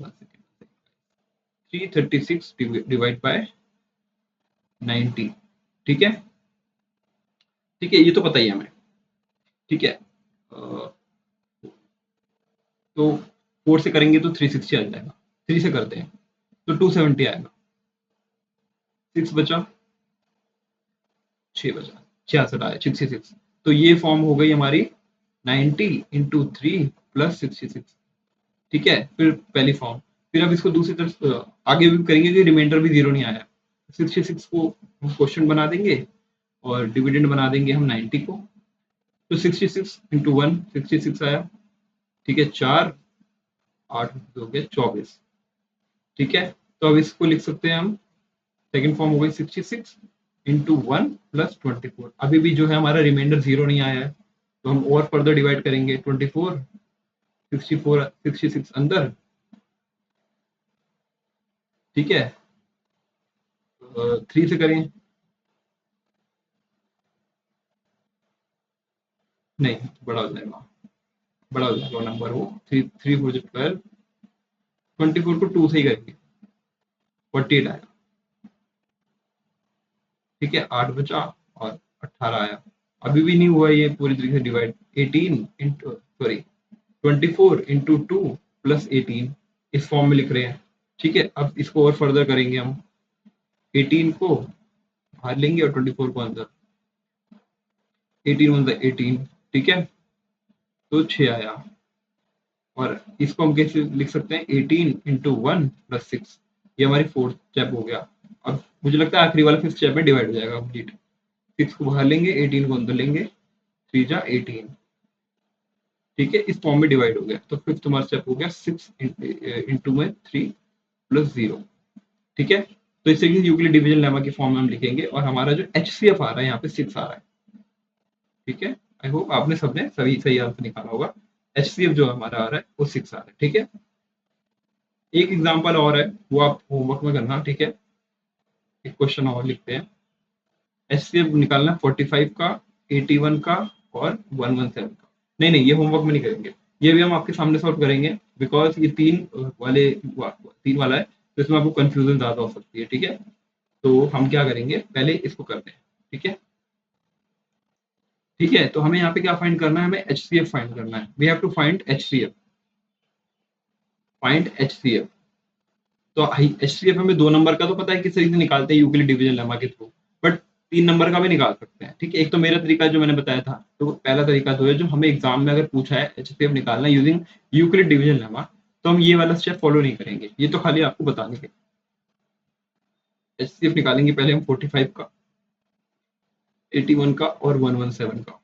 336 डिवाइड बाय 90, ठीक है, ठीक है, ये तो पता ही है हमें, ठीक है। तो 4 से करेंगे तो 360 आ जाएगा, 3 से करते हैं तो 270 आएगा, 6 बचा, 6 बचा, 66 आया, 66। तो ये फॉर्म हो गई हमारी 90 इंटू 3 प्लस 66, ठीक है। फिर पहली फॉर्म, फिर अब इसको दूसरी तरफ आगे भी करेंगे कि रिमाइंडर भी जीरो नहीं आया, 66 को हम क्वेश्चन बना देंगे और डिविडेंड बना देंगे हम 90 को। तो 66 इंटू 1 66 आया, ठीक है, 4 8 हो गया 24, ठीक है। तो अब इसको लिख सकते हैं हम, सेकंड फॉर्म हो गई 66 इंटू 1 प्लस 24। अभी भी जो है हमारा रिमाइंडर जीरो नहीं आया है, तो हम और फर्दर डिवाइड करेंगे, 24 64 66 अंदर, ठीक है, 3 से करें, नहीं बड़ा हो जाएगा, बड़ा हो जाएगा नंबर वो, 3 3 4 12, 24 को 2 से ही करेंगे, 48 आया, ठीक है, 8 बचा और 18 आया। अभी भी नहीं हुआ ये पूरी तरीके से divide, 18 into sorry 24 into 2 plus 18, इस फॉर्म में लिख रहे हैं, ठीक है। अब इसको और फर्दर करेंगे हम, 18 को बाहर लेंगे और 24 को अंदर, 18 वन 18, ठीक है, तो 6 आया। और इसको हम कैसे लिख सकते हैं, 18 इंटू 1 प्लस 6, ये हमारी फोर्थ स्टेप हो गया। अब मुझे लगता है आखिरी वाला फिफ्थ स्टेप में डिवाइड हो जाएगा कंप्लीट, 6 को बाहर लेंगे, 18 को अंदर लेंगे, 3 जा 18, ठीक है, इस फॉर्म में डिवाइड हो गया। तो फिफ्थ हमारा स्टेप हो गया 6 इंटू में 3 प्लस 0, ठीक है। तो इस तरीके से यूक्लिड डिवीजन लेमा की फॉर्म में हम लिखेंगे और हमारा जो एचसीएफ आ रहा है यहाँ पे 6 आ रहा है, ठीक है। आई होप आपने सबने सही सही आंसर निकाला होगा, एचसीएफ जो हमारा आ रहा है वो 6 आ रहा है, ठीक है। एक एग्जांपल और है, वो आप होमवर्क में करना, ठीक है। एक क्वेश्चन और लिखते हैं, एचसीएफ निकालना 45 का, 81 का और 117 का। नहीं नहीं, ये होमवर्क में नहीं करेंगे, ये भी हम आपके सामने सॉल्व करेंगे, बिकॉज ये तीन वाला है, तो इसमें आपको कंफ्यूजन ज्यादा हो सकती है, ठीक है। तो हम क्या करेंगे, पहले इसको करते हैं, ठीक है, ठीक है। तो हमें यहाँ पे क्या फाइंड करना है, हमें एचसीएफ फाइंड करना है, we have to find HCF, find HCF. तो एचसीएफ हमें 2 नंबर का तो पता है किस तरीके से निकालते हैं यूक्लिड डिवीजन लेमा के थ्रू, बट 3 नंबर का भी निकाल सकते हैं, ठीक है। एक तो मेरा तरीका जो मैंने बताया था, तो पहला तरीका जो है जो हमें एग्जाम में अगर पूछा है एचसीएफ निकालना यूजिंग यूक्लिड डिवीजन लेमा, तो हम ये वाला स्टेप फॉलो नहीं करेंगे, ये तो खाली आपको बताने के। एचसीएफ निकालेंगे पहले हम 45 का, 81 का और 117 का।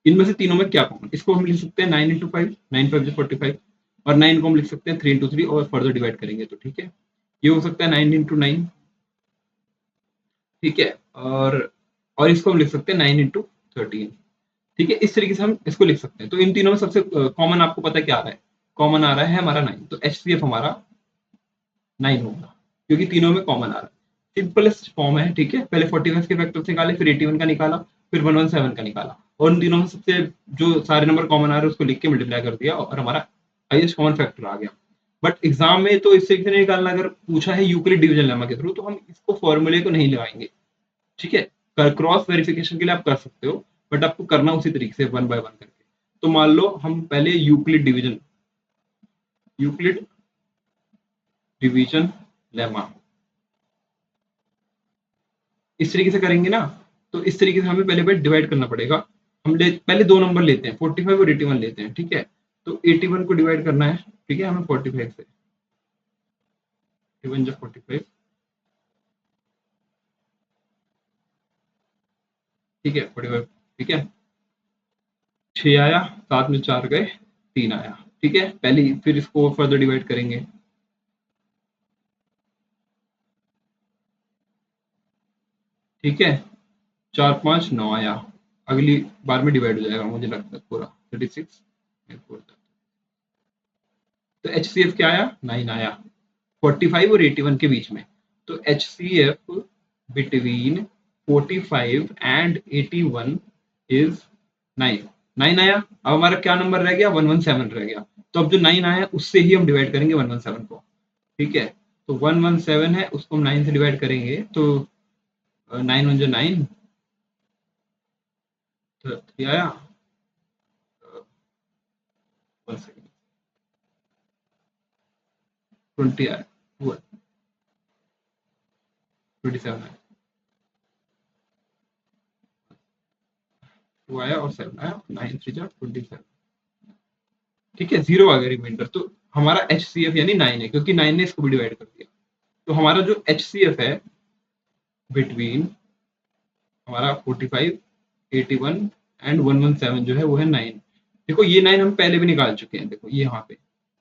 इनमें से तीनों में क्या कॉमन, इसको हम लिख सकते हैं 9 इंटू 5, 9 5 45, और 9 को हम लिख सकते हैं 3 इंटू 3 और फर्दर डिवाइड करेंगे तो ठीक है, ये हो सकता है 9 इंटू 9, ठीक है, और इसको हम लिख सकते हैं 9 इंटू 13, ठीक है। इस तरीके से हम इसको लिख सकते हैं। तो इन तीनों में सबसे कॉमन आपको पता है क्या आ रहा है, कॉमन आ रहा है हमारा 9, तो एचसीएफ हमारा 9 होगा क्योंकि तीनों में कॉमन आ रहा है। सिंपलेस्ट फॉर्म है, ठीक है। पहले 45 के फैक्टर्स निकाले, फिर 81 का निकाला, फिर 117 का निकाला, और उन तीनों में सबसे जो सारे नंबर कॉमन आ रहे हैं उसको लिख के मल्टीप्लाई कर दिया और हमारा हाईएस्ट कॉमन फैक्टर आ गया। बट एग्जाम में तो इस तरीके से नहीं निकालना, अगर पूछा है यूक्लिड डिवीजन लेमा के थ्रू तो हम इसको फॉर्मूले को नहीं लगाएंगे, ठीक है। क्रॉस वेरिफिकेशन के लिए आप कर सकते हो, बट आपको करना उसी तरीके से वन बाय वन करके। तो मान लो हम पहले यूक्लिड डिवीजन लेमा इस तरीके से करेंगे ना, तो इस तरीके से हमें पहले पहले डिवाइड करना पड़ेगा। पहले दो नंबर लेते हैं, 45 और 81 लेते हैं, ठीक है। तो 81 को डिवाइड करना है, ठीक है, हमें 45 से, 81 जब 45, ठीक है, 45, ठीक है, 6 आया, 7 में 4 गए, 3 आया, ठीक है। पहले फिर इसको फर्दर डिवाइड करेंगे, ठीक है, 4 5 9 आया, अगली बार में डिवाइड हो जाएगा मुझे लगता है पूरा 36, तो एच सी एफ क्या आया, 9 आया 45 और 81 के बीच में। तो H C F between 45 and 81 is 9, 9 आया। अब हमारा क्या नंबर रह गया, 117 रह गया। तो अब जो 9 आया उससे ही हम डिवाइड करेंगे 117 को, ठीक है। तो 117 है, उसको हम 9 से डिवाइड करेंगे तो 9 वन जो 9, तो 3 आया, 20 आया, 27 आया, 2 आया और 7 आया, 9 3 जा 27, ठीक है, 0 आ गया रिमाइंडर। तो हमारा एच सी एफ यानी 9 है, क्योंकि 9 ने इसको भी डिवाइड कर दिया। तो हमारा जो एच सी एफ है बिटवीन हमारा 45, 81 एंड 117 जो है वो है 9। देखो ये 9 हम पहले भी निकाल चुके हैं, देखो ये यहाँ पे।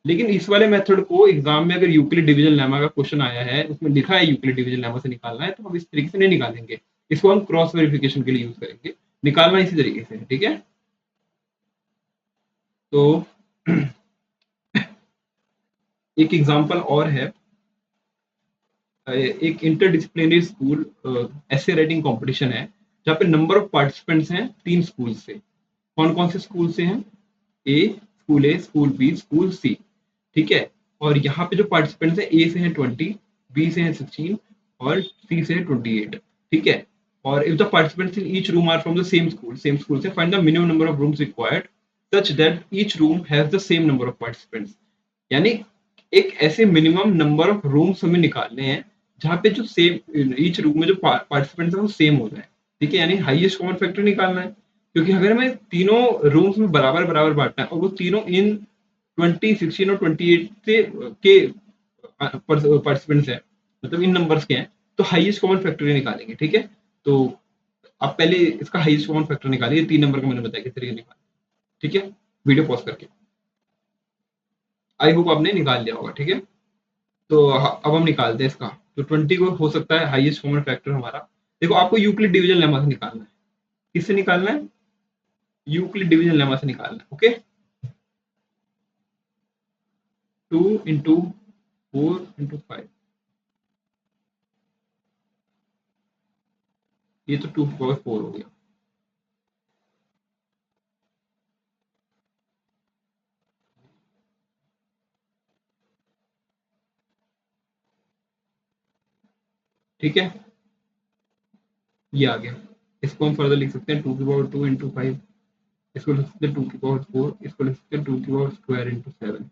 लेकिन इस वाले मेथड को एग्जाम में अगर यूक्लिड डिवीजन लेमा का क्वेश्चन आया है, उसमें लिखा है यूक्लिड डिवीजन लेमा से निकालना है, तो हम इस तरीके से नहीं निकालेंगे, इसको हम क्रॉस वेरिफिकेशन के लिए यूज करेंगे। निकालना इसी तरीके से, ठीक है। तो एक एग्जांपल और है, एक इंटरडिसिप्लिनरी स्कूल ऐसे राइटिंग कंपटीशन है जहाँ पे नंबर ऑफ पार्टिसिपेंट्स हैं 3 स्कूल से। कौन कौन से स्कूल से हैं, ए, स्कूल बी, स्कूल सी, ठीक है। और यहाँ पे जो पार्टिसिपेंट्स हैं, ए से हैं 20, बी से हैं 16 और सी से हैं 28, ठीक है। और if the participants in each room are from the same school से find the minimum number of rooms required such that each room has the same number of participants. यानी एक ऐसे मिनिमम नंबर ऑफ रूम्स हमें निकालने हैं जहाँ पे जो सेम ईच रूम में जो पार्टिसिपेंट्स हैं वो सेम हो जाए, ठीक है। यानी हाईएस्ट कॉमन फैक्टर निकालना है, क्योंकि अगर हमें तीनों रूम्स में बराबर बराबर बांटना है और वो तीनों इन 20, 16 और 28 से के पार्टिसिपेंट्स हैं, मतलब इन नंबर्स के हैं, तो हाईएस्ट कॉमन फैक्टर निकालेंगे, ठीक है। तो आप पहले इसका हाईएस्ट कॉमन फैक्टर निकालिए, 3 नंबर का मैंने बताया किस तरीके निकाल, ठीक है, वीडियो पॉज करके। आई होप आपने निकाल लिया होगा, ठीक है। तो अब हम निकालते हैं इसका। तो 20 को हो सकता है हाईएस्ट कॉमन फैक्टर हमारा। देखो आपको यूक्लिड डिवीजन लेमा से निकालना है, किससे निकालना है, यूक्लिड डिवीजन लेमा से निकालना है, ओके। 2 इंटू 4 इंटू 5, ये तो 2 की पावर 4 हो गया, ठीक है, ये आ गया। इसको हम फर्दर लिख सकते हैं 2 की पावर 2 इंटू 5, इसको लिख सकते हैं 2 की पावर 4, इसको लिख सकते हैं 2 की पावर स्क्वायर इंटू 7।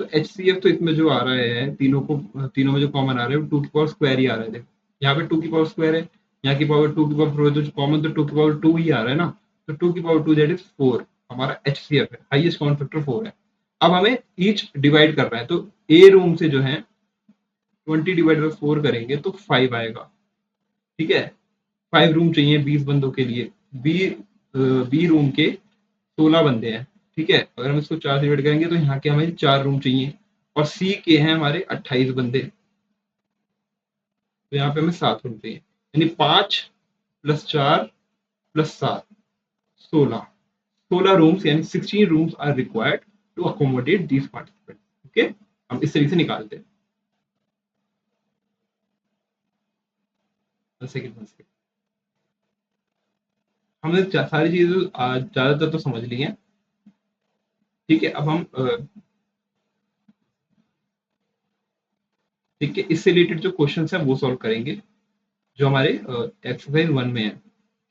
तो एच सी एफ तो इसमें जो आ रहा है तीनों को, तीनों में जो कॉमन आ रहा है वो 2 की पावर स्क्वायर ही आ रहा है। देखो यहाँ पे 2 की पावर स्क्वायर है, यहाँ की पावर 2 की पावर 4 है, तो कॉमन तो 2 की पावर 2 ही आ रहा है ना। तो 2 की पावर 2 दैट इज 4 हमारा एच सी एफ है, हाईएस्ट कॉमन फैक्टर 4 है। अब हमें ईच डिवाइड करना है, तो ए रूम से जो है 20 डिवाइड बाई 4 करेंगे तो 5 आएगा। ठीक है, 5 रूम चाहिए 20 बंदों के लिए। बी बी रूम के 16 बंदे हैं। ठीक है, अगर हम इसको 4 से डिवाइड करेंगे तो यहाँ के हमें 4 रूम चाहिए, और सी के हैं हमारे 28 बंदे, तो यहाँ पे हमें 7 रूम चाहिए, यानी 5 प्लस 4 प्लस 7 16 16 रूम्स, यानी 16 rooms are required to accommodate these participant. Okay, हम इस तरीके से निकालते हैं। सेकंड हमने सारी चीजें ज्यादातर तो समझ ली हैं। ठीक है, अब हम ठीक है, इससे रिलेटेड जो क्वेश्चन है वो सॉल्व करेंगे, जो हमारे एक्सरसाइज 1 में है।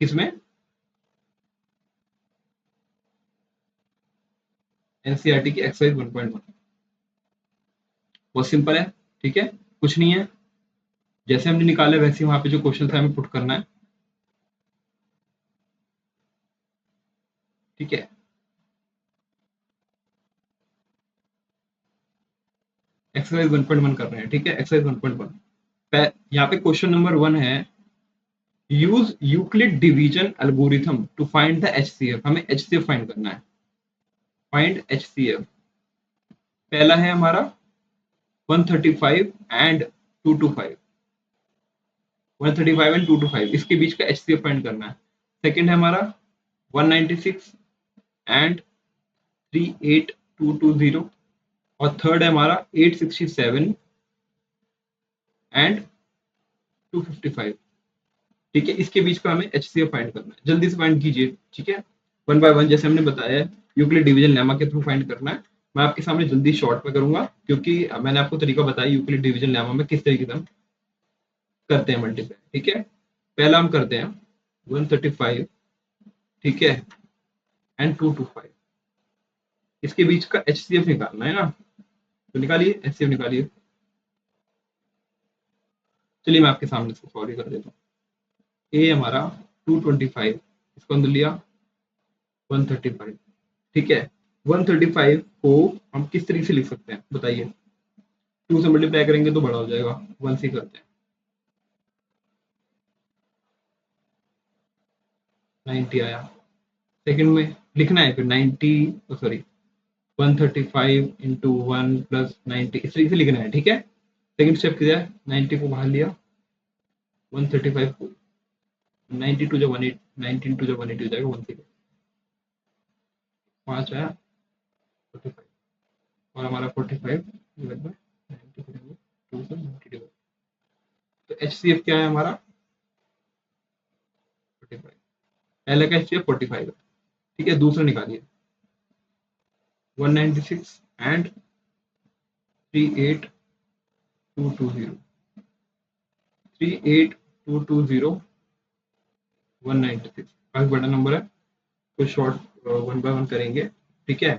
किसमें? एनसीईआरटी की एक्सरसाइज 1.1। बहुत सिंपल है। ठीक है, कुछ नहीं है, जैसे हमने निकाला वैसे वहां पे जो क्वेश्चन है हमें पुट करना है। ठीक है, एक्सरसाइज 1.1 कर रहे हैं। ठीक है, एक्सरसाइज 1.1 यहाँ पे क्वेश्चन नंबर 1 है, use Euclid division algorithm to find the HCF. हमें एचसीएफ फाइंड करना है। Find HCF. पहला है हमारा 135 एंड 225, 135 एंड 225, इसके बीच का एचसीएफ फाइंड करना है। सेकंड है हमारा 196 एंड 38220, और थर्ड है हमारा 867 एंड 255। ठीक है, इसके बीच का हमें एचसीएफ फाइंड करना है। जल्दी से फाइंड कीजिए। ठीक है, वन बाय वन, जैसे हमने बताया यूक्लिड डिवीजन लेमा के थ्रू फाइंड करना है। मैं आपके सामने जल्दी शॉर्ट में करूंगा, क्योंकि मैंने आपको तरीका बताया यूक्लिड डिवीजन लेमा में किस तरीके से हम करते हैं मल्टीप्लाई। ठीक है, पहला हम करते हैं 135, ठीक है, एंड 225, इसके बीच का एचसीएफ निकालना है ना, तो निकालिए, एचसीएफ निकालिए। चलिए मैं आपके सामने इसको सॉल्व कर देता हूँ। ए हमारा 225, इसको अंदर लिया 135। ठीक है, 135 को हम किस तरीके से लिख सकते हैं बताइए? 2 से मल्टीप्लाई करेंगे तो बड़ा हो जाएगा, 1 से करते हैं। 90 आया। सेकंड में लिखना है फिर 90, सॉरी 135 इंटू 1 प्लस 90, इस तरीके से लिखना है। ठीक है, सेकंड स्टेप किया है, 90 को बाहर लिया, 135 को 92 जब 180, 19 टू जब 180 हो जाएगा, 1 से 5 आया 45, और हमारा 45 डिवाइड बाय 90 करेंगे, 2 से 90 डिवाइड, तो एचसीएफ क्या है हमारा 45। पहले का एचसीएफ 45 है। ठीक है, दूसरा निकालिए 196 एंड 38220, 38220 196 काफी बड़ा नंबर है, तो शॉर्ट 1 बाय 1 करेंगे। ठीक है,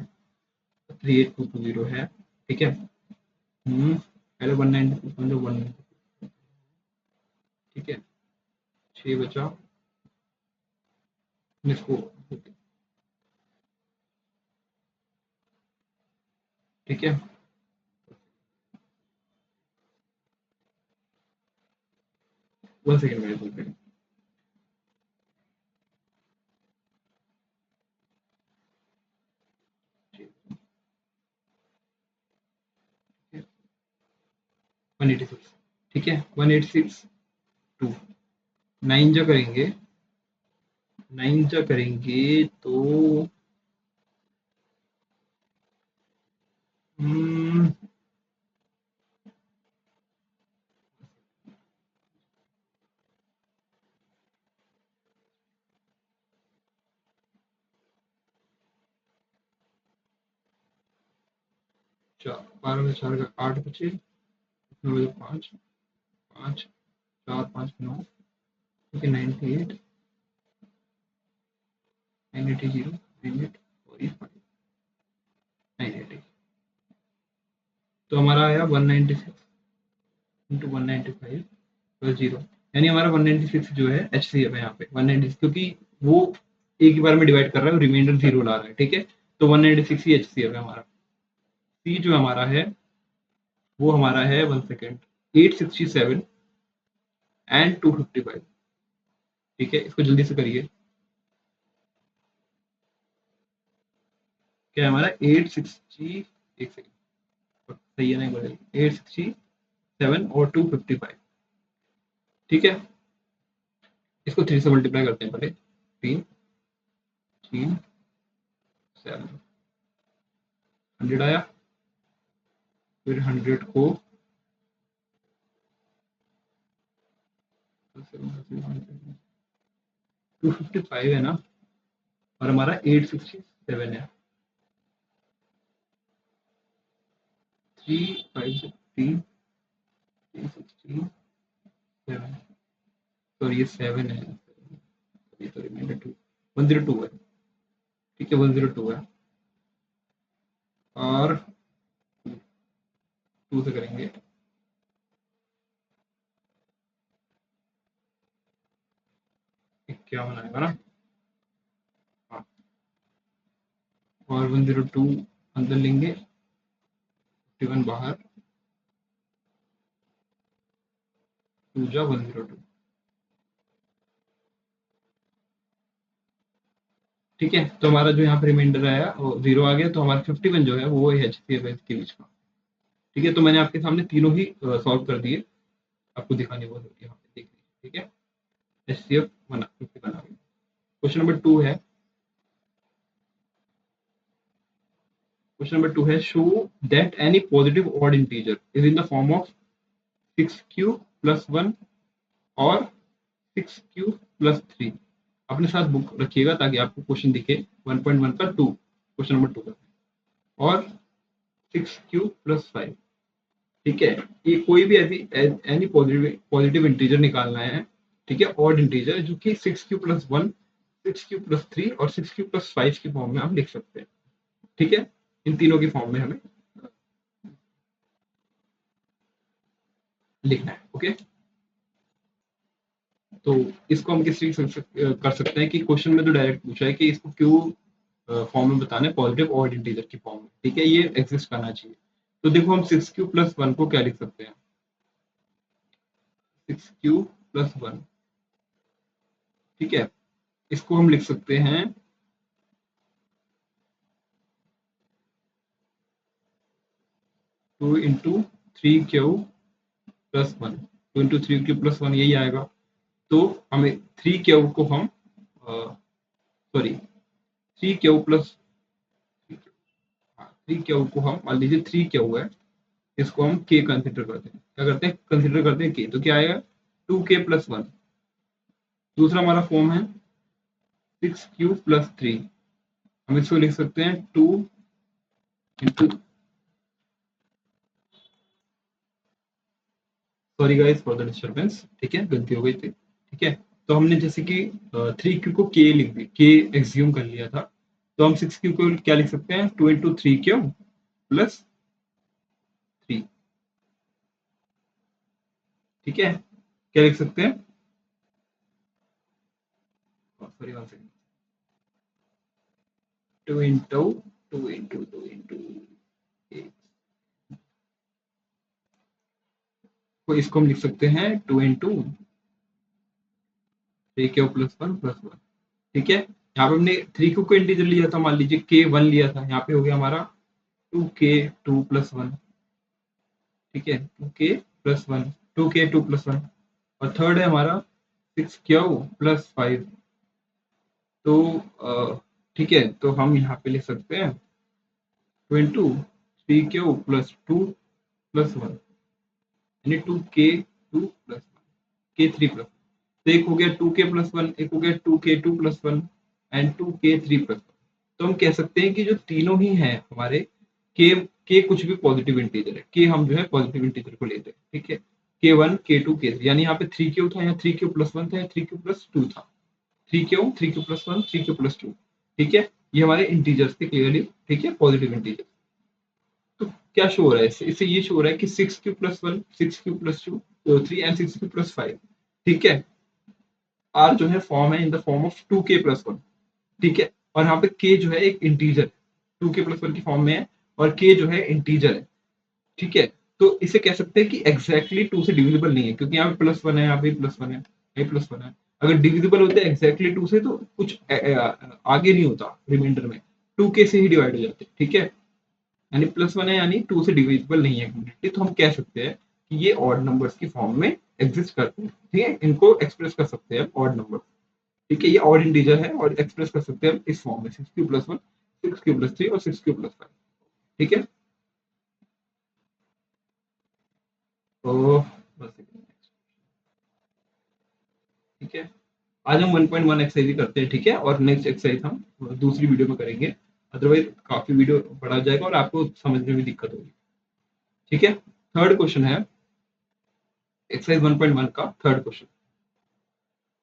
38220 है। ठीक है, पहले 196 मतलब 1, ठीक है, 6 बचा, इसको, ठीक है, 1 सेकेंड में बोल रहे 186। ठीक है, 186 2 9 जो करेंगे, 9 जो करेंगे तो 12 में 4 का 8 बचे, 9 बजे 5, 5 4 5 9, ठीक है, 98 980 98 और ये 5 980, तो हमारा आया 196 इंटू 195 प्लस 0, यानी हमारा 196 जो है एचसीएफ है यहाँ पे 196, क्योंकि वो एक ही बार में डिवाइड कर रहा है, रिमाइंडर 0 ला रहा है। ठीक है, तो 196 ही एचसीएफ है हमारा। C जो हमारा है वो हमारा है 1 सेकेंड 867 एंड 255। ठीक है, इसको जल्दी से करिए। क्या है हमारा 860, एक सेकेंड सही है नहीं बोलेगा, 867 और 255। ठीक है, इसको 3 से मल्टीप्लाई करते हैं पहले। 3 3 7 100 आया, फिर 100 को 255 है ना, और हमारा 867 है। 357 सॉरी ये 7 है, ये तो रिमाइंडर 2 102 है। ठीक है 102 है, और 2 से करेंगे। क्या बनाएगा ना, हाँ, और 102 अंदर लेंगे, 51 बाहर, 2 जा 102। ठीक है, तो हमारा जो यहाँ पे रिमाइंडर आया वो 0 आ गया, तो हमारा 51 जो है वो है HCF के बीच का। ठीक है, तो मैंने आपके सामने तीनों ही सॉल्व कर दिए, आपको दिखाने वो यहाँ पे देख लीजिए। ठीक है, HCF बना 51 आ गया। क्वेश्चन नंबर 2 है, क्वेश्चन नंबर 2 है, show that any positive odd integer is in the form of 6q plus 1 और 6q प्लस 3। अपने साथ बुक रखिएगा ताकि आपको क्वेश्चन दिखे। 1.1 का 2, क्वेश्चन नंबर 2 का, और 6q प्लस 5। ठीक है, ये कोई भी ऐसी एनी पॉजिटिव इंटीजर निकालना है। ठीक है, ऑड इंटीजर जो कि 6q प्लस 1, 6q प्लस 3 और 6q प्लस 5 की फॉर्म में हम लिख सकते हैं। ठीक है, इन तीनों की फॉर्म में हमें लिखना है। ओके, तो इसको हम किस चीज कर सकते हैं कि क्वेश्चन में तो डायरेक्ट पूछा है कि इसको क्यों फॉर्म में बताना है, पॉजिटिव ऑड इंटीजर की फॉर्म में। ठीक है, ये एग्जिस्ट करना चाहिए। तो देखो हम 6q प्लस 1 को क्या लिख सकते हैं, 6q प्लस 1। ठीक है, इसको हम लिख सकते हैं 2 into 3q plus 1, 2 into 3q plus 1 यही आएगा। तो हमें 3q को हम सॉरी 3q प्लस 3q को हम मान लीजिए 3q है, इसको हम k कंसिडर करते हैं। क्या करते हैं, कंसिडर करते हैं k, तो क्या आएगा 2k प्लस 1। दूसरा हमारा फॉर्म है 6q प्लस 3, हम इसको लिख सकते हैं 2 into, sorry guys for the disturbance. ठीक है, गलती हो गई थी। ठीक है, तो हमने जैसे कि 3q को k लिख दी, k एग्ज्यूम कर लिया था, तो हम 6q को क्या लिख सकते हैं, 2 इंटू 3q प्लस 3। ठीक है, क्या लिख सकते हैं, sorry 1 second, 2 into 2 into 2 into, तो इसको हम लिख सकते हैं 2 इंटू 3q प्लस 1 प्लस 1। ठीक है, यहाँ पे हमने 3q को इंटीजर लिया था, मान लीजिए k 1 लिया था, यहाँ पे हो गया हमारा 2k 2 प्लस 1। ठीक है, 2k प्लस 1, 2k 2 प्लस 1, और थर्ड है हमारा 6q प्लस 5। तो ठीक है, तो हम यहाँ पे लिख सकते हैं 2 इंटू 3q प्लस 2 प्लस 1, यानी 2k 2 प्लस 1, k 3 प्लस। तो एक हो गया 2k प्लस 1, एक हो गया 2k 2 plus 1 and 2k 3 plus 1। तो हम कह सकते हैं कि जो तीनों ही हैं हमारे, के कुछ भी पॉजिटिव इंटीजर है, के हम जो है पॉजिटिव इंटीजर को लेते हैं। ठीक है, k1 k2 k3, यानी यहाँ पे 3q था, यहाँ 3q प्लस 1 था, यहाँ 3q प्लस 2 था, 3q प्लस 1 3q प्लस 2। ठीक है, ये हमारे इंटीजर्स थे क्लियरली। ठीक है, पॉजिटिव इंटीजर। तो क्या शो हो रहा है इससे, इससे ये शो हो रहा है कि 6q plus 1 6q plus 2 3 and 6q plus 5। ठीक है, आर जो है फॉर्म है इन the form of 2k plus 1। ठीक है, और यहाँ पे k जो है एक इंटीजर 2k प्लस 1 की फॉर्म में है, और k जो है इंटीजर है, ठीक है। तो इसे कह सकते हैं कि एग्जैक्टली 2 से डिविजिबल नहीं है, क्योंकि यहाँ पे +1 है, यहाँ पे +1 है, यहाँ +1 है। अगर डिविजिबल होते एग्जैक्टली 2 से तो कुछ आगे नहीं होता रिमाइंडर में, 2k से ही डिवाइड हो जाते, ठीक है। यानी +1 है, यानी 2 से डिविजिबल नहीं है कंप्लीटली, तो हम कह सकते हैं कि ये ऑड नंबर्स की फॉर्म में एग्जिस्ट करते हैं, ठीक है। इनको एक्सप्रेस कर सकते हैं ऑड नंबर, ठीक है। ये ऑड इंटीजर है और एक्सप्रेस कर सकते हैं हम इस फॉर्म में 6q+1, 6q+3 और 6q+5, ठीक है। तो बस, ठीक है। आज हम 1.1 एक्सरसाइज करते हैं, ठीक है, और नेक्स्ट एक्सरसाइज हम दूसरी वीडियो में करेंगे, अदरवाइज काफी वीडियो बढ़ा जाएगा और आपको समझने में दिक्कत होगी, ठीक है। थर्ड क्वेश्चन है एक्सरसाइज 1.1 का थर्ड क्वेश्चन।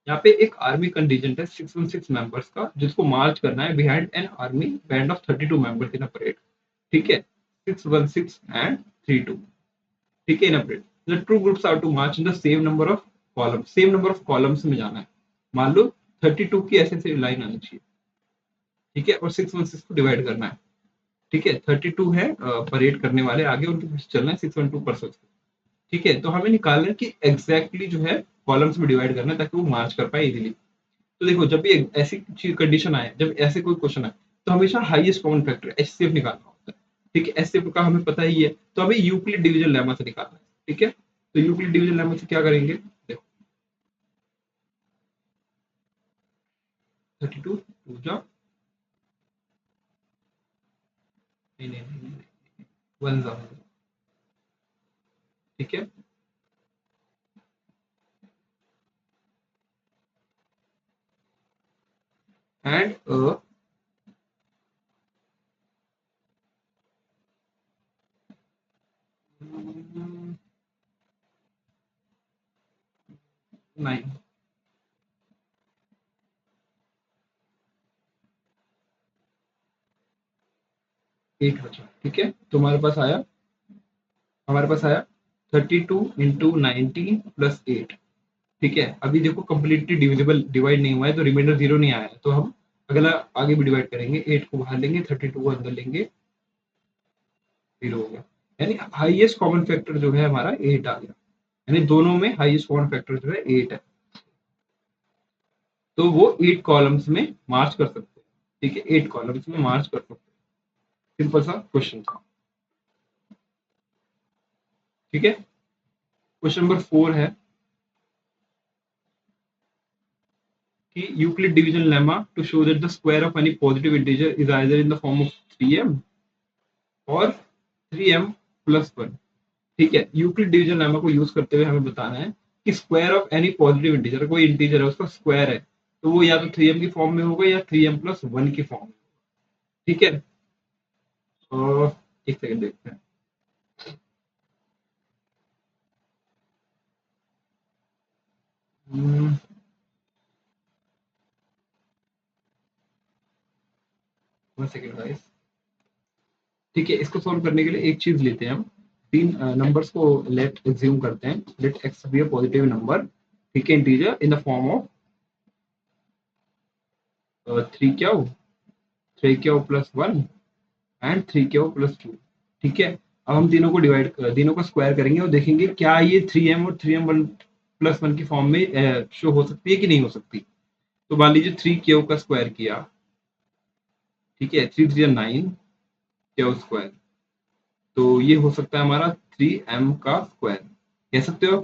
यहाँ पे एक आर्मी कंटीजेंट है 616 मेंबर्स का, जिसको मार्च करना है behind an army band of 32 members in a parade, ठीक है। 616 एंड 32, ठीक है, in a parade. The two groups are to march in the same number of column, same number of columns में जाना है। मान लो 32 की ऐसे ऐसे लाइन आनी चाहिए, ठीक है, और 616 को डिवाइड करना है, ठीक है। 32 है परेड करने वाले आगे, उनके पीछे चलना है 612 परसेंट, ठीक है। तो हमें निकालना है कि एग्जैक्टली जो है कॉलम्स में डिवाइड करना है ताकि वो मार्च कर पाए इजीली। तो देखो, जब भी ऐसी कंडीशन आए, जब ऐसे कोई क्वेश्चन आए, तो हमेशा हाईएस्ट कॉमन फैक्टर एचसीएफ निकालना होता है, ठीक है। एचसीएफ का हमें पता ही है, तो हमें यूक्लिड डिवीजन लेमा से निकालना है, ठीक है। तो यूक्लिड डिवीजन लेमा से क्या करेंगे, देखो 32 टू जा, नहीं नहीं नहीं, वन जा, ठीक है। एंड 9, 8 बचा, ठीक है। तो हमारे पास आया 32 × 90 + 8, ठीक है। अभी देखो कंप्लीटली डिविजिबल डिवाइड नहीं हुआ है, तो रिमाइंडर 0 नहीं आया है, तो हम अगला आगे भी डिवाइड करेंगे, 8 को बाहर लेंगे, 32 को अंदर लेंगे, 0 हो गया। यानी हाईएस्ट कॉमन फैक्टर जो है हमारा 8 आ गया, यानी दोनों में हाईएस्ट कॉमन फैक्टर जो है 8 है, तो वो 8 कॉलम्स में मार्च कर सकते हैं, ठीक है। 8 कॉलम्स में मार्च कर सकते हैं, सिंपल सा क्वेश्चन था, ठीक है। क्वेश्चन नंबर 4 है कि Euclid division lemma to show that the square of any positive integer is either in the form of 3m और 3m+1, ठीक है। यूक्लिड डिवीजन लेमा को यूज करते हुए हमें बताना है कि square of any positive integer, कोई इंटीजर है उसका स्क्वायर है, तो वो या तो 3m की फॉर्म में होगा या 3m+1 की फॉर्म में, ठीक है। और एक सेकंड देखते हैं, वन सेकंड गाइस, ठीक है। इसको सॉल्व करने के लिए एक चीज लेते हैं हम, तीन नंबर्स को लेट एज्यूम करते हैं, let x be a positive number, ठीक है, integer in the form of 3q, 3q+1 and 3q+2, ठीक है। अब हम तीनों को तीनों को स्क्वायर करेंगे और देखेंगे क्या ये 3m और 3m+1 की फॉर्म में शो हो सकती है कि नहीं हो सकती। तो मान लीजिए 3q का स्क्वायर किया, ठीक है, 3 3 9 क्यू स्क्वायर, तो ये हो सकता है हमारा 3m का स्क्वायर, कह सकते हो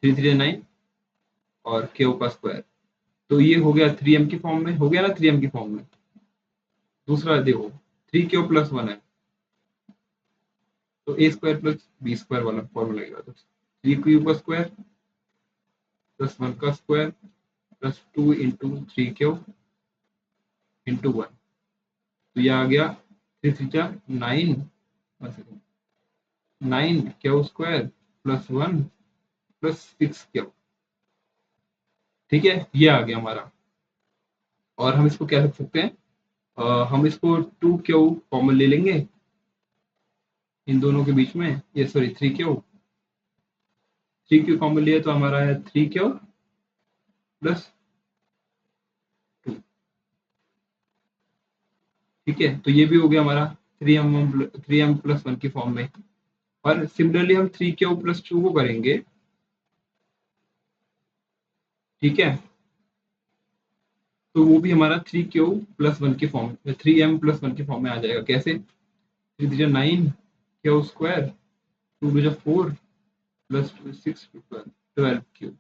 3 3 9 और क्यू का स्क्वायर, तो ये हो गया 3m की फॉर्म में, हो गया ना 3m की फॉर्म में। दूसरा देखो 3q+1 है, तो a² + b² वाला फॉर्मूला लगेगा, तो 3q का स्क्वायर +1 का स्क्वायर +2 × 3q × 1, तो ये आ गया 3 3 9, 9q² +1 +6q, ठीक है। ये आ गया हमारा, और हम इसको क्या लिख सकते हैं, हम इसको 2q कॉमन ले लेंगे इन दोनों के बीच में, ये सॉरी 3q कॉमन लिया तो हमारा है 3q+2, ठीक है। तो ये भी हो गया हमारा, 3m प्लस वन की फॉर्म में। और सिमिलरली हम 3q प्लस 2 को करेंगे, ठीक है, तो वो भी हमारा 3q प्लस वन की फॉर्म, 3m प्लस वन की फॉर्म में आ जाएगा। कैसे? 3 9 क्यू स्क्वायर, 2 4 प्लस 6 12 क्यू,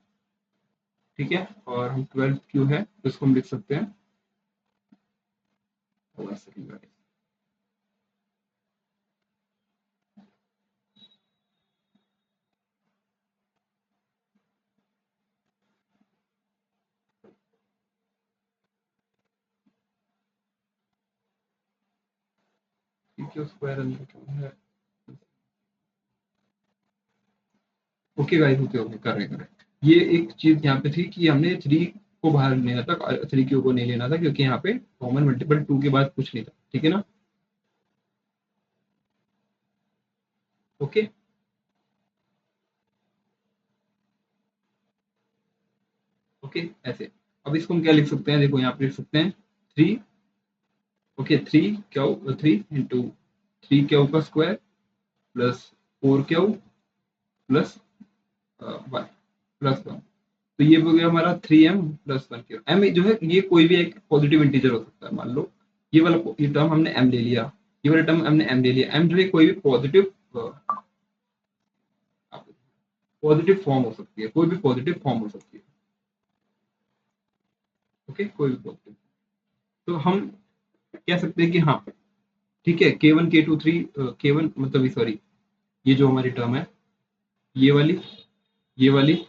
ठीक है। और हम 12 क्यू है तो इसको हम लिख सकते हैं, क्यू स्क्वायर अंदर क्यों है। ओके गाइस, ओके ओके, कर रहे हैं। ये एक चीज यहाँ पे थी कि हमने 3 को बाहर लेना था, 3q को नहीं लेना था, क्योंकि यहाँ पे कॉमन मल्टीपल 2 के बाद कुछ नहीं था, ठीक है ना। ओके, ओके, ऐसे। अब इसको हम क्या लिख सकते हैं, देखो यहाँ पे लिख सकते हैं 3, ओके, 3 का स्क्वायर प्लस 4 क्यू प्लस 1 तो ये हो गया हमारा 3m प्लस 1 क्यू। एम जो है ये कोई भी एक पॉजिटिव इंटीजर हो सकता है। मान लो ये टर्म हमने m ले लिया, ये वाला टर्म हमने m ले लिया। m जो है कोई भी पॉजिटिव फॉर्म हो सकती है, कोई भी पॉजिटिव फॉर्म हो सकती है। ओके, कोई भी पॉजिटिव। तो हम कह सकते हैं कि हाँ, ठीक है, k1 k2 3 k1 मतलब सॉरी, ये जो हमारी टर्म है, ये वाली, ये वाली,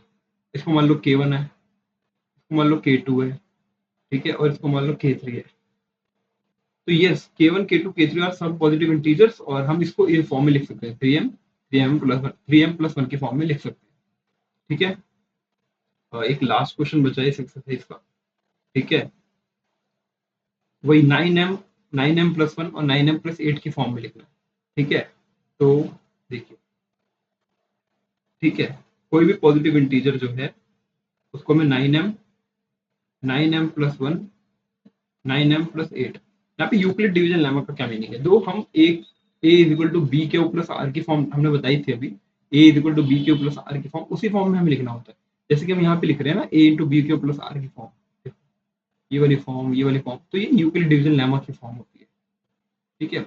इसको मान लो k1 है, इसको मान लो k2 है, ठीक है, और इसको मान लो k3 है। तो yes, k1 k2 k3 are सब पॉजिटिव इंटीजर्स, और हम इसको ये फॉर्म में लिख सकते हैं, 3m प्लस 1 की फॉर्म में लिख सकते हैं, ठीक है। एक लास्ट क्वेश्चन बचा है इस एक्सरसाइज का, ठीक है, वही 9m प्लस 1 और 9m प्लस 8 की फॉर्म में लिखना है, ठीक है। तो देखिए, ठीक है, कोई भी पॉजिटिव इंटीजर जो है उसको मैं 9m प्लस 1 9m प्लस 8, यहाँ पे यूक्लिड डिवीजन लेमा का क्या मीनिंग है, दो हम एक a is equal to b Q plus r की फॉर्म हमने बताई थी अभी, a is equal to b Q plus r की फॉर्म उसी फॉर्म में हमें लिखना होता है। जैसे कि हम यहाँ पे लिख रहे हैं ना, a into b Q plus r की फॉर्म, ये वाली फॉर्म, ये वाली फॉर्म, तो ये यूक्लिड डिवीजन लेमा की फॉर्म होती है, ठीक है।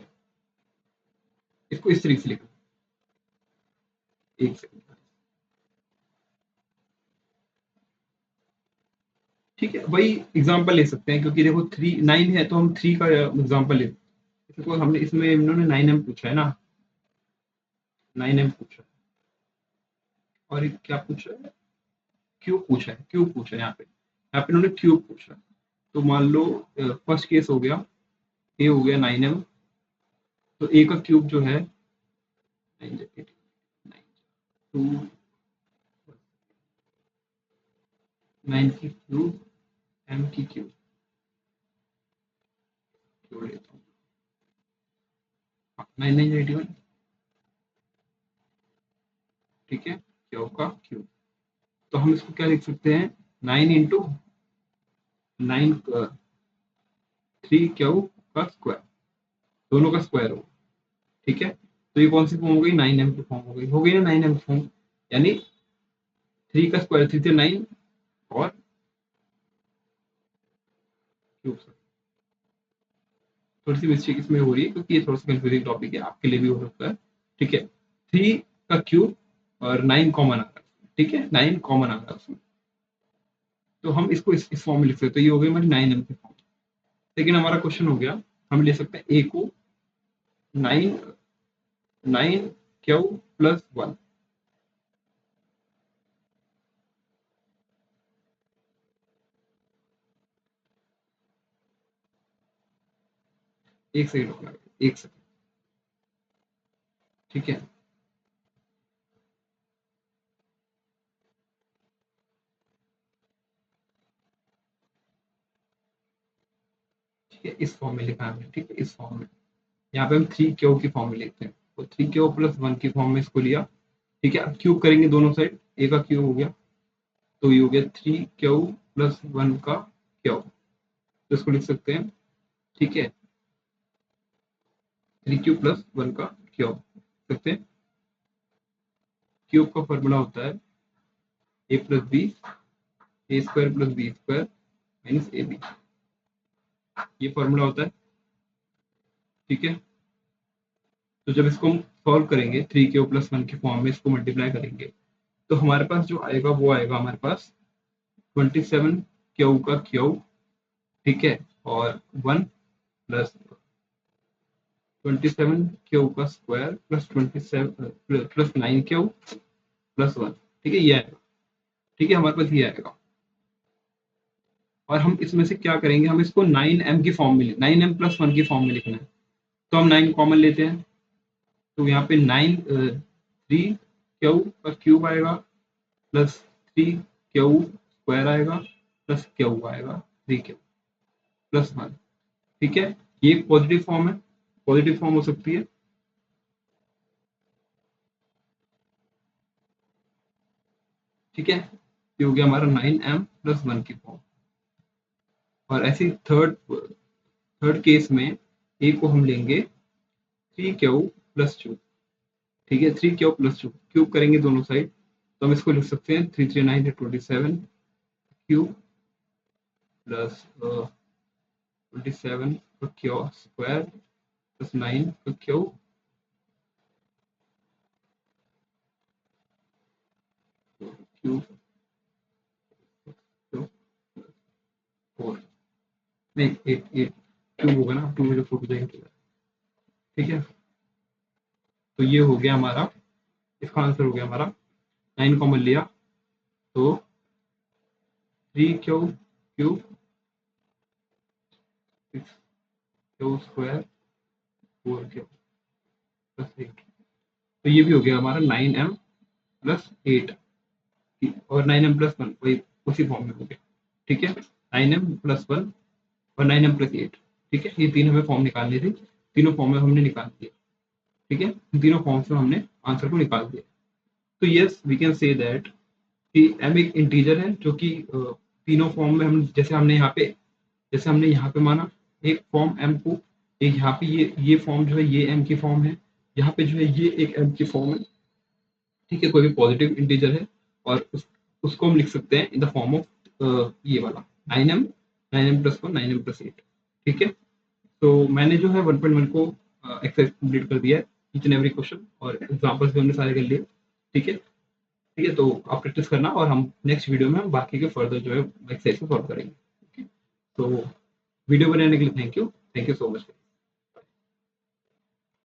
इसको इस तरीके से लिखना, एक सेकंड, ठीक है, वही एग्जांपल ले सकते हैं, क्योंकि देखो 9 है तो हम 3 का एग्जांपल ले, देखो हमने इसमें इन्होंने 9m पूछा है ना, 9m पूछा है, और एक क्या पूछा है, क्यूब पूछा है, यहाँ पे इन्होंने क्यूब पूछा है। तो मान लो फर्स्ट केस हो गया, ए हो गया 9m, तो ए का क्यूब जो है 9 की क्यूब, एम की क्यूब, जोड़ लेता हूँ, 9 9 81, ठीक है, क्यू का क्यूब। तो हम इसको क्या लिख सकते हैं, 9 इंटू 9 3 क्यू का स्क्वायर, दोनों का स्क्वायर हो, ठीक है। तो ये कौन सी फॉर्म हो गई, 9m की फॉर्म हो गई ना, 9m फॉर्म, यानी 3 का स्क्वायर 3 9, और क्यूब। थोड़ी सी मिस्टेक इसमें हो रही है क्योंकि ये थोड़ा सा कंफ्यूजिंग टॉपिक है, आपके लिए भी हो सकता है, ठीक है। 3 का क्यूब और 9 कॉमन आ रहा है, ठीक है, 9 कॉमन आ रहा है उसमें, तो हम इसको इस फॉर्म में लिख सकते हैं। तो ये हो गई हमारी 9m की फॉर्म। लेकिन हमारा क्वेश्चन हो गया, हम ले सकते हैं ए को 9 9 क्यू प्लस 1, एक सेकंड रुकना, एक सेकंड, ठीक है, ठीक है, इस फॉर्म में लिखा है हमने, ठीक है, इस फॉर्म में। यहाँ पे हम 3 क्यू की फॉर्म में लिखते हैं, तो 3 क्यू प्लस 1 की फॉर्म में इसको लिया, ठीक है। अब क्यूब करेंगे दोनों साइड, ए का क्यूब हो गया, तो ये हो गया 3 क्यू प्लस 1 का क्यू, तो इसको लिख सकते हैं, ठीक है। 3 क्यूब प्लस 1 का क्यूब सकते हैं। क्यूब का फॉर्मूला होता है A plus B, A square plus B square minus A B, ये फॉर्मूला होता है। ठीक है, तो जब इसको हम सॉल्व करेंगे 3 क्यूब प्लस 1 के फॉर्म में इसको मल्टीप्लाई करेंगे तो हमारे पास जो आएगा वो आएगा हमारे पास 27 क्यू का क्यूब। ठीक है, और 1 प्लस 27 क्यू का square plus 27 plus 9 Q plus 1। ठीक है, ये आएगा। ठीक है, हमारे पास ये आएगा। और हम इसमें से क्या करेंगे, हम इसको 9m की फॉर्म में 9m प्लस 1 की फॉर्म में लिखना है। तो हम 9 कॉमन लेते हैं, तो यहाँ पे 3 क्यू का क्यूब आएगा प्लस 3 क्यू स्क्वायर आएगा प्लस क्यू आएगा 3 क्यू प्लस 1। ठीक है, ये एक पॉजिटिव फॉर्म है, पॉजिटिव फॉर्म हो सकती है। ठीक है, ये हो गया हमारा 9m प्लस 1 की फॉर्म। और ऐसी थर्ड थर्ड केस में ए को हम लेंगे 3 क्यू प्लस 2। ठीक है, 3 क्यू प्लस 2 क्यूब करेंगे दोनों साइड, तो हम इसको लिख सकते हैं 3 3 9 27 क्यूब प्लस 27 का क्यू स्क्वायर प्लस 9 का क्यू क्यूब 4 नहीं 8 8 क्यूब होगा ना, 2 में जो 4 जाएंगे। ठीक है, तो ये हो गया हमारा, इसका आंसर हो गया हमारा 9 कॉमन लिया तो 3 Q cube 6 Q square 4 Q plus 8। तो ये भी हो गया हमारा 9m प्लस 8 और 9m प्लस 1 वही उसी फॉर्म में हो गया। ठीक है, 9m प्लस 1 और 9m प्लस 8। ठीक है, ये तीन हमें फॉर्म निकालनी थी, तीनों फॉर्म में हमने निकाल दिया। ठीक है, इन तीनों फॉर्म्स में हमने आंसर को निकाल दिया। तो yes we can say that कि m एक इंटीजर है जो कि तीनों फॉर्म में हम जैसे हमने यहाँ पे माना एक फॉर्म m को, एक यहाँ पे ये फॉर्म जो है ये m की फॉर्म है, यहाँ पे जो है ये एक m की फॉर्म है। ठीक है, कोई भी पॉजिटिव इंटीजर है और उसको हम लिख सकते हैं इन द फॉर्म ऑफ ये वाला 9m प्लस 1 9m प्लस 8। ठीक है, तो मैंने जो है 1.1 को एक्सरसाइज कंप्लीट कर दिया है, ईच एंड एवरी क्वेश्चन और एग्जांपल्स भी हमने सारे कर लिए। ठीक है, ठीक है, तो आप प्रैक्टिस करना और हम नेक्स्ट वीडियो में हम बाकी के फर्दर जो है एक्सरसाइज को सॉल्व करेंगे। तो वीडियो बनाने के लिए थैंक यू सो मच।